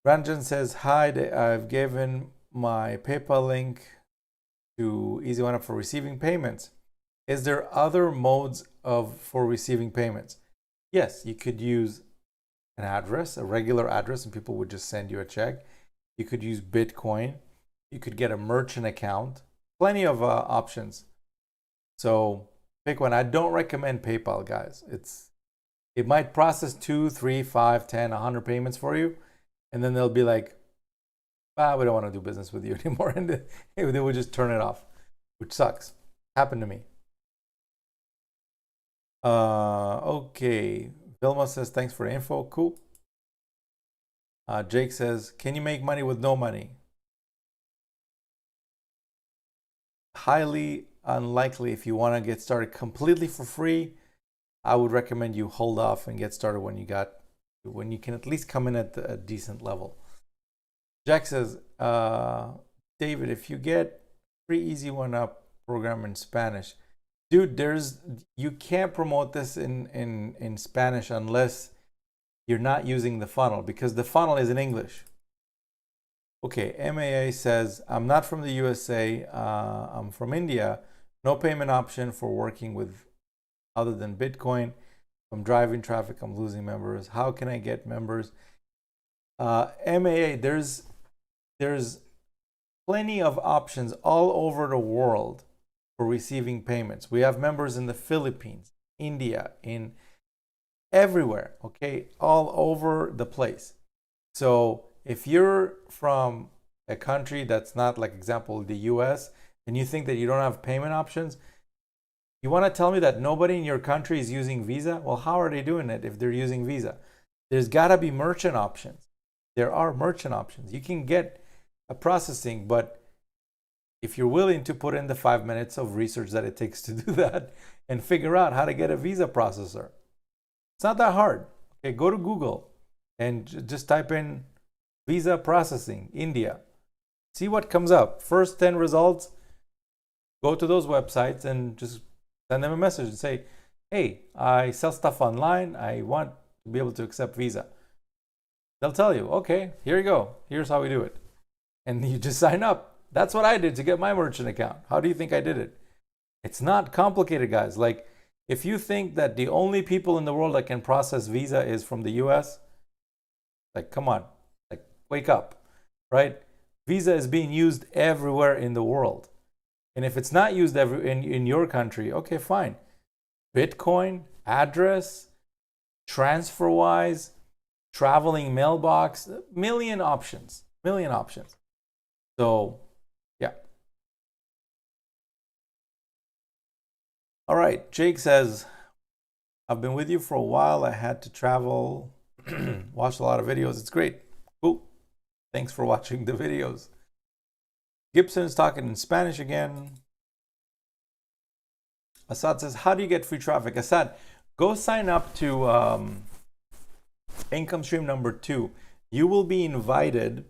Speaker 1: Ranjan says, hi, I've given my PayPal link to Easy One Up for receiving payments. Is there other modes for receiving payments? Yes, you could use an address, a regular address, and people would just send you a check. You could use Bitcoin. You could get a merchant account. Plenty of options. So pick one. I don't recommend PayPal, guys. It might process 2, 3, 5, 10, 100 payments for you, and then they'll be like, we don't want to do business with you anymore, and they would just turn it off, which sucks. Happened to me. Okay. Vilma says, thanks for the info. Cool. Jake says, can you make money with no money? Highly unlikely. If you want to get started completely for free, I would recommend you hold off and get started when you can at least come in at a decent level. Jack says, David, if you get free Easy One Up program in Spanish, dude, you can't promote this in Spanish unless you're not using the funnel, because the funnel is in English. Okay, MAA says, I'm not from the USA. I'm from India. No payment option for working with other than Bitcoin. I'm driving traffic. I'm losing members. How can I get members? MAA, there's plenty of options all over the world for receiving payments. We have members in the Philippines, India, in everywhere, okay, all over the place. So if you're from a country that's not, like example, the US, and you think that you don't have payment options, you want to tell me that nobody in your country is using Visa? Well, how are they doing it if they're using Visa? There's got to be merchant options. There are merchant options. You can get a processing, but if you're willing to put in the 5 minutes of research that it takes to do that and figure out how to get a Visa processor, it's not that hard. Okay, go to Google and just type in Visa processing, India. See what comes up. First 10 results, go to those websites and just send them a message and say, hey, I sell stuff online. I want to be able to accept Visa. They'll tell you, okay, here you go. Here's how we do it. And you just sign up. That's what I did to get my merchant account. How do you think I did it? It's not complicated, guys. Like, If you think that the only people in the world that can process Visa is from the US, like, come on, like, wake up, right? Visa is being used everywhere in the world. And if it's not used in your country, okay, fine. Bitcoin, address, TransferWise, traveling mailbox, million options. So, yeah. All right, Jake says, I've been with you for a while. I had to travel, watched a lot of videos. It's great. Cool. Thanks for watching the videos. Gibson's talking in Spanish again. Assad says, how do you get free traffic? Assad, go sign up to income stream number 2. You will be invited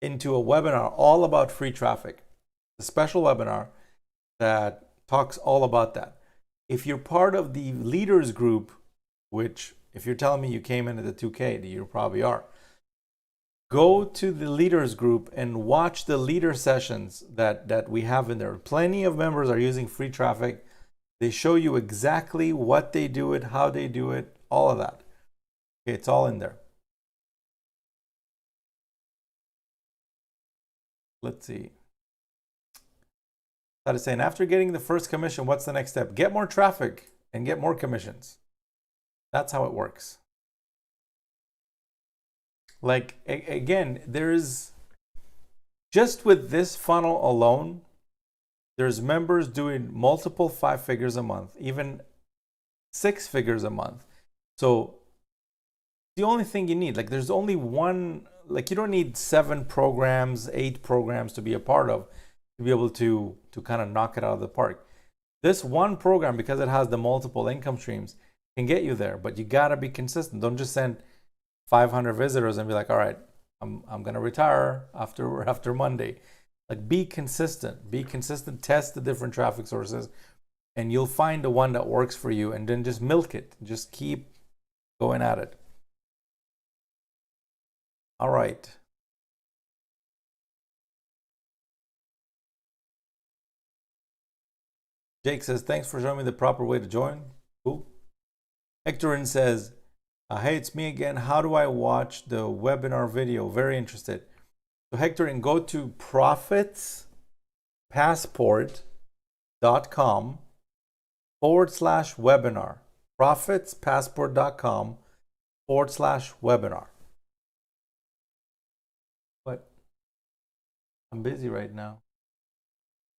Speaker 1: into a webinar all about free traffic. A special webinar that talks all about that. If you're part of the leaders group, which if you're telling me you came into the 2K, you probably are, go to the leaders group and watch the leader sessions that we have in there. Plenty of members are using free traffic. They show you exactly what they do it, how they do it, all of that. Okay, it's all in there. Let's see. That is saying, after getting the first commission, what's the next step? Get more traffic and get more commissions. That's how it works. Like, again, there's, just with this funnel alone, there's members doing multiple 5 figures a month, even 6 figures a month. So the only thing you need, like, there's only one, like, you don't need 7 programs, 8 programs to be a part of to be able to kind of knock it out of the park. This one program, because it has the multiple income streams, can get you there, but you gotta be consistent. Don't just send 500 visitors and be like, all right, I'm gonna retire after Monday. Like, be consistent, test the different traffic sources, and you'll find the one that works for you, and then just milk it. Just keep going at it. All right. Jake says, thanks for showing me the proper way to join. Cool. Hectorin says, hey, it's me again. How do I watch the webinar video? Very interested. So Hectorin, go to profitspassport.com/webinar. profitspassport.com/webinar. But I'm busy right now.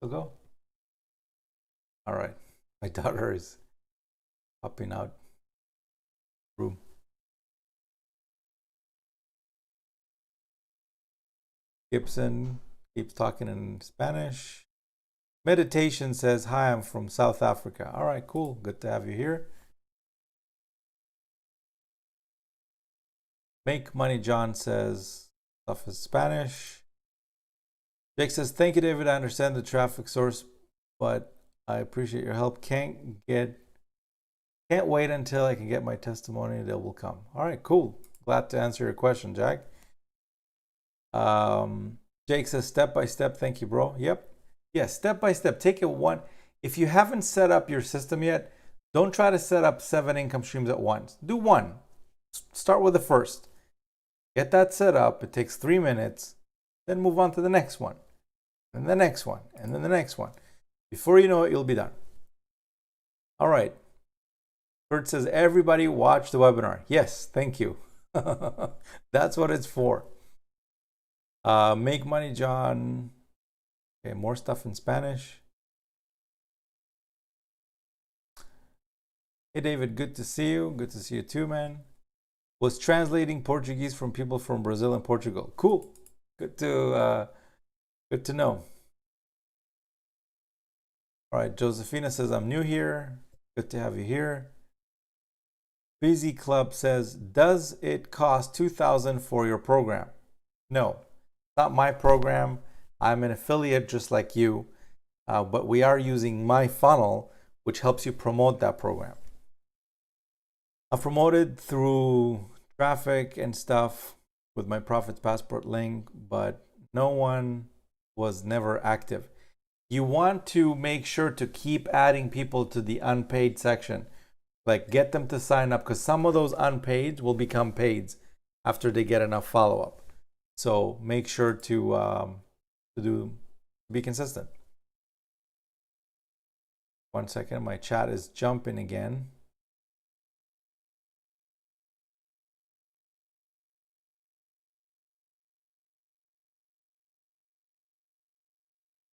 Speaker 1: So go. All right. My daughter is popping out room. Gibson keeps talking in Spanish. Meditation says, hi, I'm from South Africa. All right, cool. Good to have you here. Make Money John says, stuff is Spanish. Jake says, thank you, David. I understand the traffic source, but I appreciate your help. Can't wait until I can get my testimony that will come. All right, cool. Glad to answer your question, Jack. Jake says, step by step. Thank you, bro. Yep. Yeah, step by step. Take it one. If you haven't set up your system yet, don't try to set up 7 income streams at once. Do one. Start with the first. Get that set up. It takes 3 minutes. Then move on to the next one. And the next one. And then the next one. Before you know it, you'll be done. All right. Bert says, everybody watch the webinar. Yes, thank you. That's what it's for. Make Money John. Okay, more stuff in Spanish. Hey, David, good to see you. Good to see you too, man. Was translating Portuguese from people from Brazil and Portugal. Cool. Good to know. All right, Josefina says, I'm new here. Good to have you here. Busy Club says, does it cost $2,000 for your program? No, not my program. I'm an affiliate just like you, but we are using my funnel, which helps you promote that program. I've promoted through traffic and stuff with my Profits Passport link, but no one was never active. you want to make sure to keep adding people to the unpaid section. Like get them to sign up, because some of those unpaid will become paids after they get enough follow-up. So make sure to be consistent. 1 second, my chat is jumping again.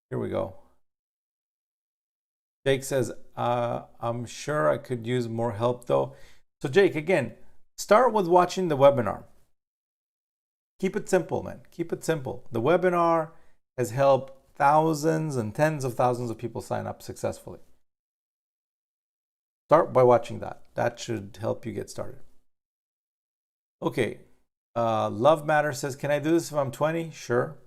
Speaker 1: Here we go. Jake says, I'm sure I could use more help though. So Jake, again, start with watching the webinar. Keep it simple, man. Keep it simple. The webinar has helped thousands and tens of thousands of people sign up successfully. Start by watching that. That should help you get started. Okay. Love Matter says, can I do this if I'm 20? Sure.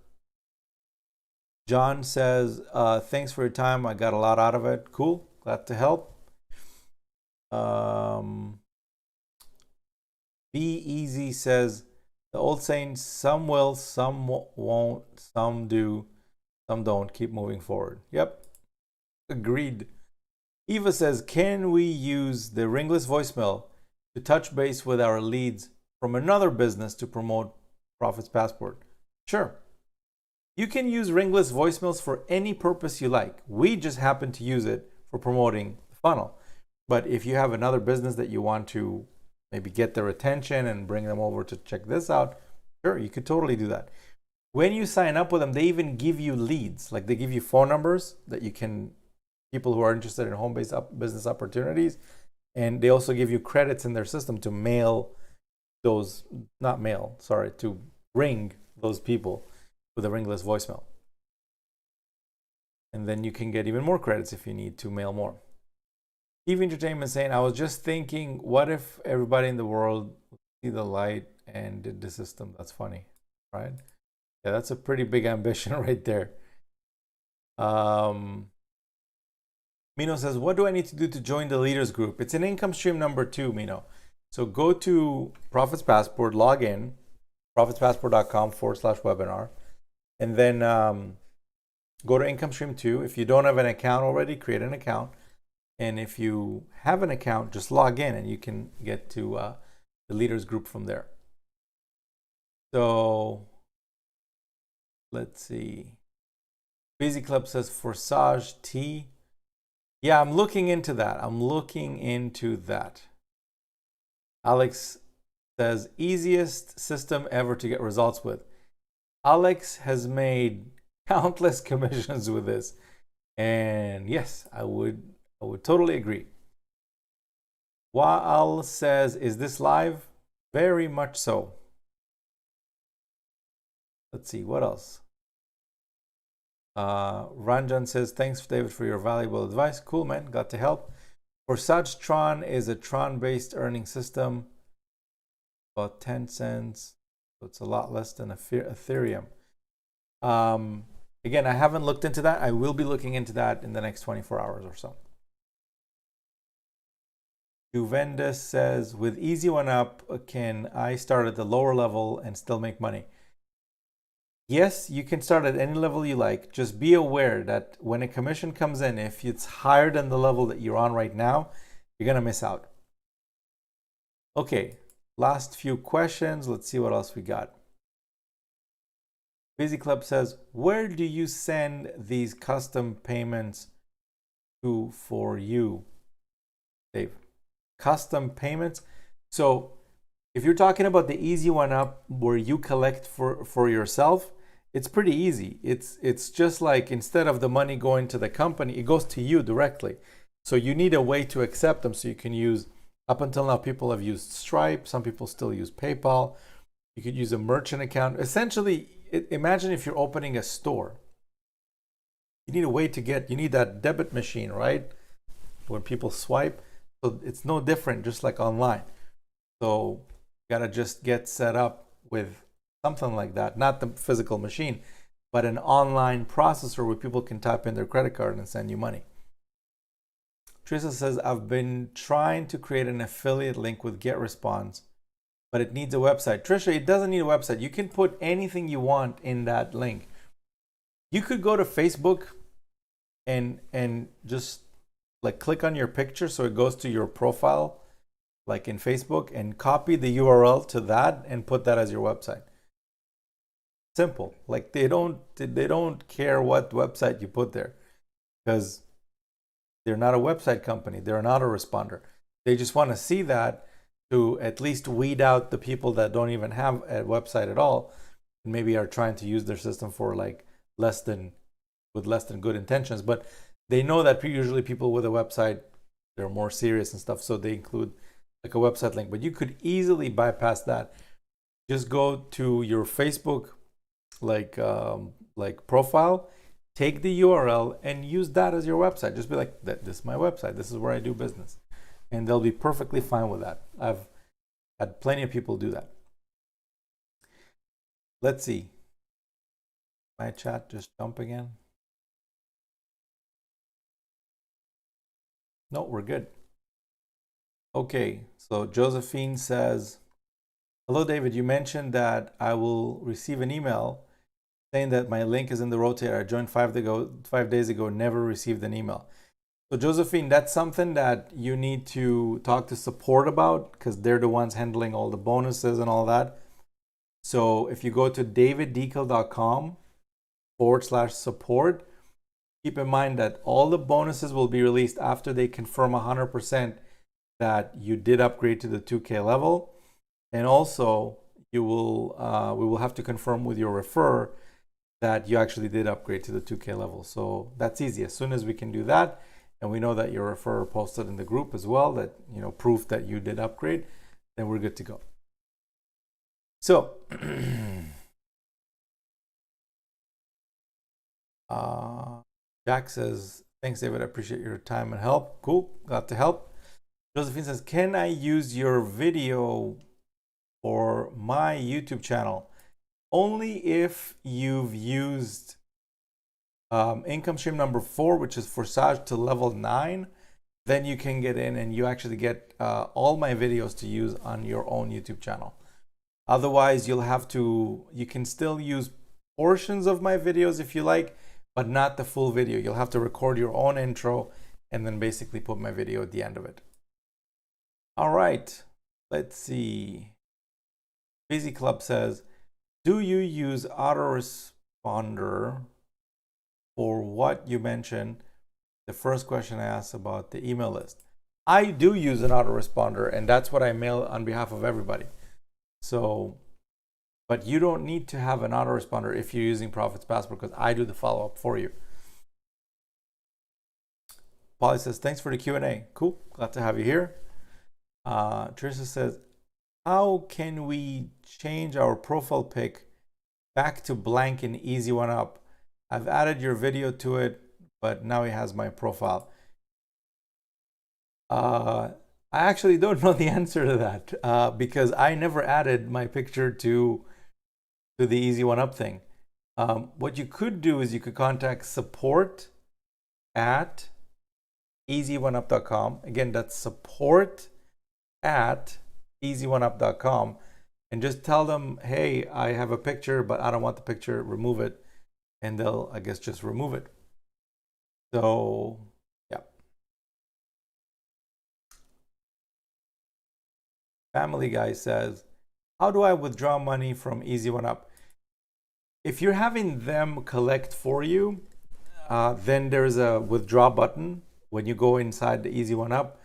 Speaker 1: John says, thanks for your time. I got a lot out of it. Cool. Glad to help. Be Easy says, the old saying, some will, some won't, some do, some don't. Keep moving forward. Yep. Agreed. Eva says, can we use the ringless voicemail to touch base with our leads from another business to promote Profits Passport? Sure. You can use ringless voicemails for any purpose you like. We just happen to use it for promoting the funnel. But if you have another business that you want to maybe get their attention and bring them over to check this out, sure, you could totally do that. When you sign up with them, they even give you leads. Like they give you phone numbers that you can, people who are interested in home-based business opportunities. And they also give you credits in their system to mail those, not mail, sorry, to ring those people with a ringless voicemail. And then you can get even more credits if you need to mail more. TV Entertainment saying, I was just thinking, what if everybody in the world would see the light and did the system? That's funny, right? Yeah, that's a pretty big ambition right there. Mino says, what do I need to do to join the leaders group? It's an income stream number 2, Mino. So go to Profits Passport, log in, profitspassport.com/webinar, and then go to income stream 2. If you don't have an account already, create an account. And if you have an account, just log in and you can get to the leaders group from there. So let's see. Busy Club says Forsage T. Yeah, I'm looking into that. Alex says easiest system ever to get results with. Alex has made countless commissions with this. And yes, I would totally agree. Waal says, is this live? Very much so. Let's see, what else? Ranjan says, thanks, David, for your valuable advice. Cool, man. Got to help. Forsage Tron is a Tron-based earning system. About 10 cents. So it's a lot less than Ethereum. Again, I haven't looked into that. I will be looking into that in the next 24 hours or so. Juvendus says, with Easy One Up, can I start at the lower level and still make money? Yes, you can start at any level you like. Just be aware that when a commission comes in, if it's higher than the level that you're on right now, you're going to miss out. Okay, last few questions. Let's see what else we got. Busy Club says, where do you send these custom payments to for you, Dave? Custom payments. So if you're talking about the Easy One Up where you collect for yourself, it's pretty easy. It's just like instead of the money going to the company, it goes to you directly. So you need a way to accept them. So you can use, up until now, people have used Stripe. Some people still use PayPal. You could use a merchant account. Essentially, imagine if you're opening a store. You need a way to you need that debit machine, right? When people swipe. So it's no different, just like online. So you gotta just get set up with something like that, not the physical machine, but an online processor where people can type in their credit card and send you money. Teresa says, I've been trying to create an affiliate link with GetResponse, but it needs a website. Trisha, it doesn't need a website. You can put anything you want in that link. You could go to Facebook and just like click on your picture so it goes to your profile, like in Facebook, and copy the URL to that and put that as your website. Simple. Like they don't care what website you put there, because they're not a website company. They're an autoresponder. They just want to see that to at least weed out the people that don't even have a website at all, and maybe are trying to use their system for like less than good intentions. But they know that usually people with a website, they're more serious and stuff, so they include like a website link. But you could easily bypass that. Just go to your Facebook like profile, take the URL and use that as your website. Just be like, this is my website, this is where I do business, and they'll be perfectly fine with that. I've had plenty of people do that. Let's see, my chat just jump again. No, we're good. Okay, so Josephine says, hello David, you mentioned that I will receive an email saying that my link is in the rotator. I joined 5 days ago, never received an email. So Josephine, that's something that you need to talk to support about, because they're the ones handling all the bonuses and all that. So if you go to daviddekel.com/support, keep in mind that all the bonuses will be released after they confirm 100% that you did upgrade to the 2K level. And also we will have to confirm with your referrer that you actually did upgrade to the 2K level. So that's easy. As soon as we can do that, and we know that your referrer posted in the group as well that, you know, proof that you did upgrade, then we're good to go. So Jack says, thanks David, I appreciate your time and help. Cool, glad to help. Josephine says, can I use your video for my YouTube channel? Only if you've used income stream number 4, which is forsage, to level 9, then you can get in and you actually get all my videos to use on your own YouTube channel. Otherwise, you can still use portions of my videos if you like, but not the full video. You'll have to record your own intro and then basically put my video at the end of it. All right, let's see. Busy Club says, do you use autoresponder for what you mentioned? The first question I asked about the email list. I do use an autoresponder, and that's what I mail on behalf of everybody. So, but you don't need to have an autoresponder if you're using Profits Passport, because I do the follow-up for you. Polly says, thanks for the Q&A. Cool, glad to have you here. Trisha says, how can we change our profile pic back to blank in Easy One Up? I've added your video to it, but now it has my profile. I actually don't know the answer to that because I never added my picture to the Easy One Up thing. What you could do is you could contact support@easy1up.com. Again, that's support@easy1up.com, and just tell them, hey, I have a picture, but I don't want the picture, remove it. And they'll, I guess, just remove it. So, yeah. Family Guy says, how do I withdraw money from Easy One Up? If you're having them collect for you, then there's a withdraw button. When you go inside the Easy One Up,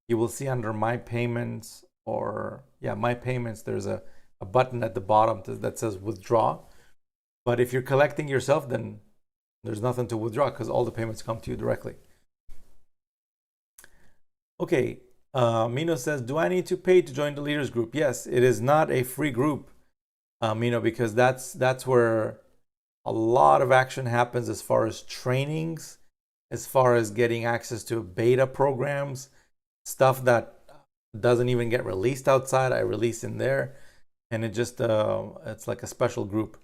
Speaker 1: you will see under My Payments, My Payments, there's a button at the bottom that says withdraw. But if you're collecting yourself, then there's nothing to withdraw because all the payments come to you directly. Okay, Mino says, do I need to pay to join the leaders group? Yes, it is not a free group, Mino, because that's where a lot of action happens as far as trainings, as far as getting access to beta programs, stuff that doesn't even get released outside. I release in there, and it just it's like a special group.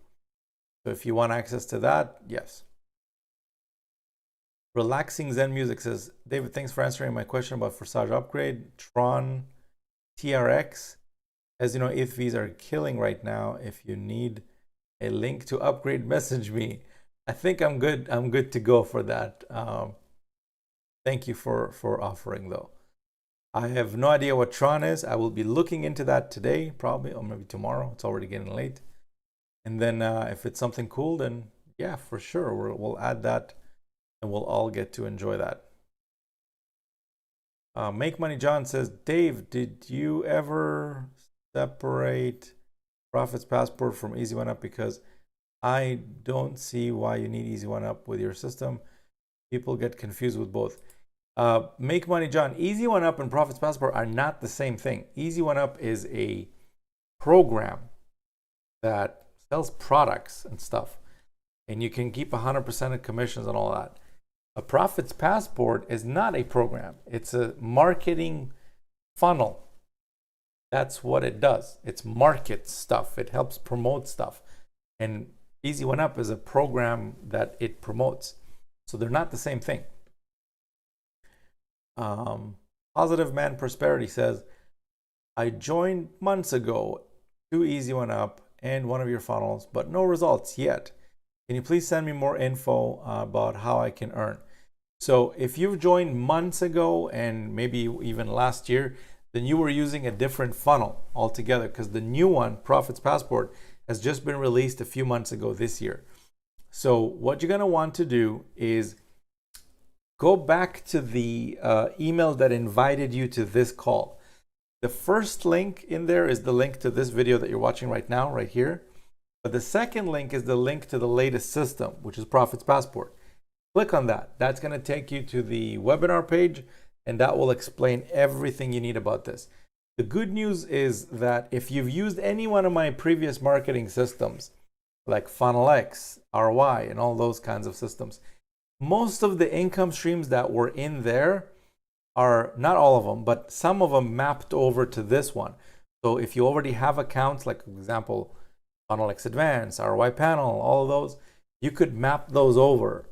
Speaker 1: So if you want access to that, yes. Relaxing Zen Music says, David, thanks for answering my question about Forsage upgrade. Tron TRX, as you know, ETH fees are killing right now. If you need a link to upgrade, message me. I think I'm good. I'm good to go for that. Thank you for offering though. I have no idea what Tron is. I will be looking into that today, probably, or maybe tomorrow. It's already getting late. And then if it's something cool, then yeah, for sure, we'll add that and we'll all get to enjoy that. Make Money John says, Dave, did you ever separate Profits Passport from Easy One Up? Because I don't see why you need Easy One Up with your system. People get confused with both. Make Money John, Easy One Up and Profits Passport are not the same thing. Easy One Up is a program that sells products and stuff, and you can keep 100% of commissions and all that. A Profits Passport is not a program. It's a marketing funnel. That's what it does. It's market stuff. It helps promote stuff. And Easy One Up is a program that it promotes. So they're not the same thing. Positive Man Prosperity says, I joined months ago to Easy One Up and one of your funnels, but no results yet. Can you please send me more info about how I can earn? So if you've joined months ago and maybe even last year, then you were using a different funnel altogether, because the new one, Profits Passport, has just been released a few months ago this year. So what you're going to want to do is go back to the email that invited you to this call. The first link in there is the link to this video that you're watching right now, right here. But the second link is the link to the latest system, which is Profits Passport. Click on that. That's going to take you to the webinar page, and that will explain everything you need about this. The good news is that if you've used any one of my previous marketing systems, like FunnelX, RY, and all those kinds of systems, most of the income streams that were in there are, not all of them, but some of them mapped over to this one. So if you already have accounts, like for example, FunnelX Advanced, RY Panel, all of those, you could map those over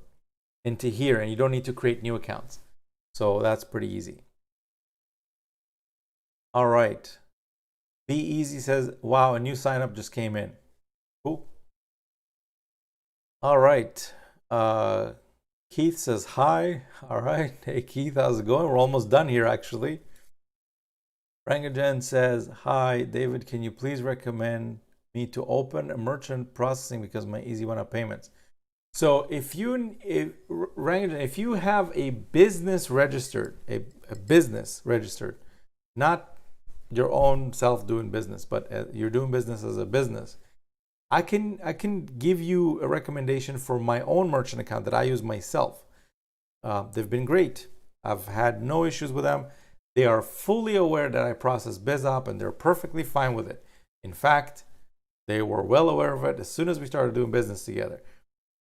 Speaker 1: into here, and you don't need to create new accounts. So that's pretty easy. All right. Be Easy says, wow, a new sign up just came in. Cool. All right. Keith says, hi. All right. Hey, Keith, how's it going? We're almost done here, actually. Rangajan says, hi, David, can you please recommend me to open a merchant processing because my Easy One Up payments? So if you have a business registered, a business registered, not your own self doing business, but you're doing business as a business, I can give you a recommendation for my own merchant account that I use myself. They've been great. I've had no issues with them. They are fully aware that I process BizOp, and they're perfectly fine with it. In fact, they were well aware of it as soon as we started doing business together.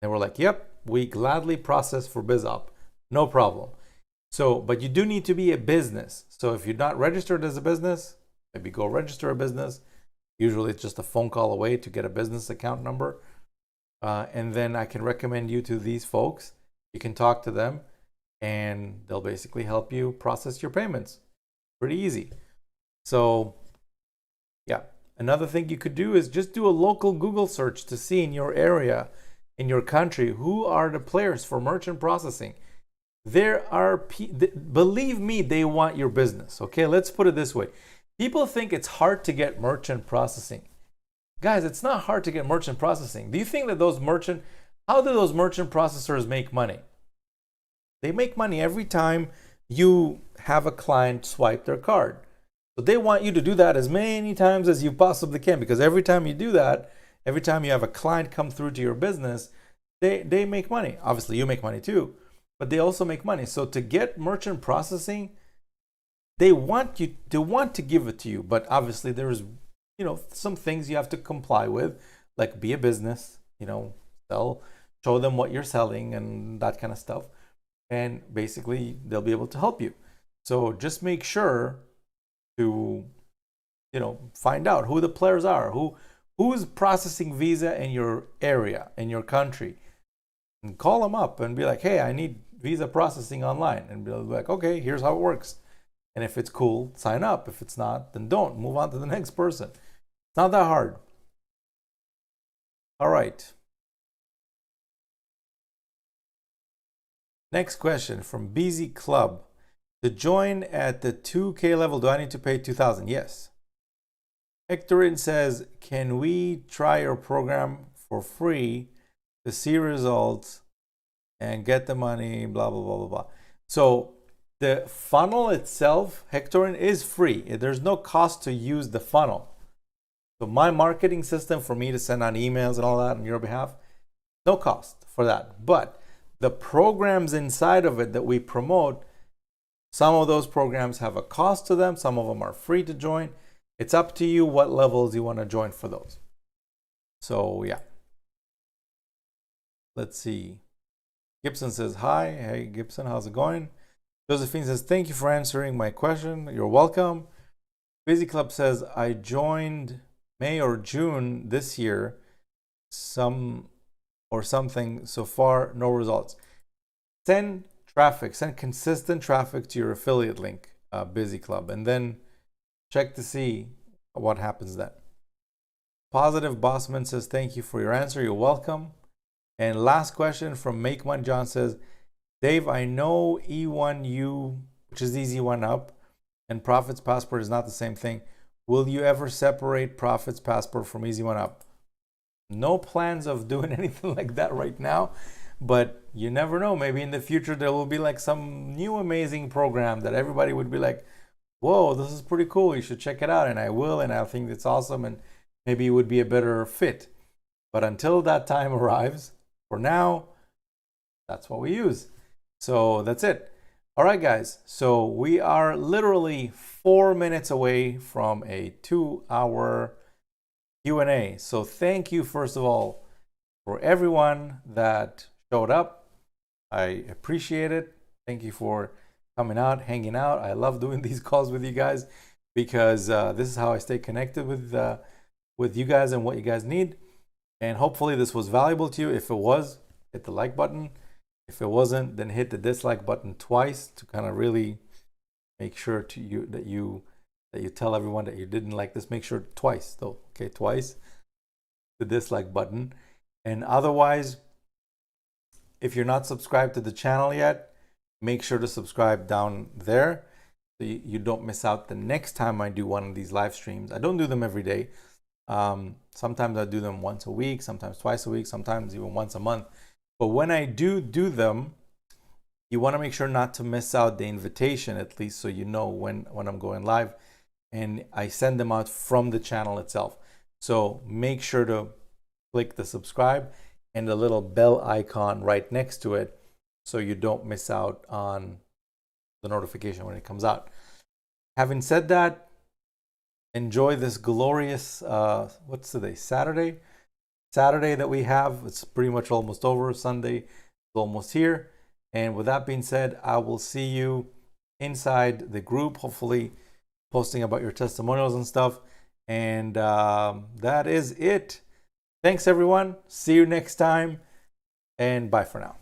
Speaker 1: They were like, yep, we gladly process for BizOp, no problem. So, but you do need to be a business. So if you're not registered as a business, maybe go register a business. Usually it's just a phone call away to get a business account number. And then I can recommend you to these folks. You can talk to them and they'll basically help you process your payments. Pretty easy. So yeah, another thing you could do is just do a local Google search to see in your area, in your country, who are the players for merchant processing. There are, believe me, they want your business. Okay, let's put it this way. People think it's hard to get merchant processing. Guys, it's not hard to get merchant processing. Do you think that how do those merchant processors make money? They make money every time you have a client swipe their card. So they want you to do that as many times as you possibly can, because every time you do that, every time you have a client come through to your business, they make money. Obviously, you make money too, but they also make money. So to get merchant processing, they want to give it to you, but obviously there's some things you have to comply with, like be a business, show them what you're selling and that kind of stuff, and basically they'll be able to help you. So just make sure to find out who the players are, who's processing Visa in your area, in your country, and call them up and be like, hey, I need Visa processing online, and be like, okay, here's how it works. And if it's cool, sign up. If it's not, then don't. Move on to the next person. It's not that hard. All right. Next question from BZ Club. To join at the 2K level, do I need to pay $2,000? Yes. Hectorin says, can we try your program for free to see results and get the money, blah, blah, blah, blah, blah. So the funnel itself, Hectorin, is free. There's no cost to use the funnel. So my marketing system for me to send out emails and all that on your behalf, no cost for that. But the programs inside of it that we promote, some of those programs have a cost to them. Some of them are free to join. It's up to you what levels you want to join for those. So yeah. Let's see. Gibson says, hi. Hey, Gibson, how's it going? Josephine says, thank you for answering my question. You're welcome. Busy Club says, I joined May or June this year, something. So far, no results. Send traffic, send consistent traffic to your affiliate link, Busy Club, and then check to see what happens then. Positive Bossman says, thank you for your answer. You're welcome. And last question from Make One John says, Dave, I know E1U, which is Easy One Up, and Profits Passport is not the same thing. Will you ever separate Profits Passport from Easy One Up? No plans of doing anything like that right now, but you never know. Maybe in the future there will be like some new amazing program that everybody would be like, whoa, this is pretty cool. You should check it out. And I will, and I think it's awesome, and maybe it would be a better fit. But until that time arrives, for now, that's what we use. So that's it. All right, guys. So we are literally 4 minutes away from a 2-hour Q&A. So thank you, first of all, for everyone that showed up. I appreciate it. Thank you for coming out, hanging out. I love doing these calls with you guys because this is how I stay connected with you guys and what you guys need. And hopefully this was valuable to you. If it was, hit the like button. If it wasn't, then hit the dislike button twice to kind of really make sure that you tell everyone that you didn't like this. Make sure twice though, okay, twice, the dislike button. And otherwise, if you're not subscribed to the channel yet, make sure to subscribe down there so you don't miss out the next time I do one of these live streams. I don't do them every day. Sometimes I do them once a week, sometimes twice a week, sometimes even once a month. But when I do them, you want to make sure not to miss out the invitation, at least so you know when I'm going live. And I send them out from the channel itself. So make sure to click the subscribe and the little bell icon right next to it so you don't miss out on the notification when it comes out. Having said that, enjoy this glorious, what's today? Saturday that we have. It's pretty much almost over. Sunday is almost here. And with that being said, I will see you inside the group, hopefully posting about your testimonials and stuff. And that is it. Thanks, everyone. See you next time. And bye for now.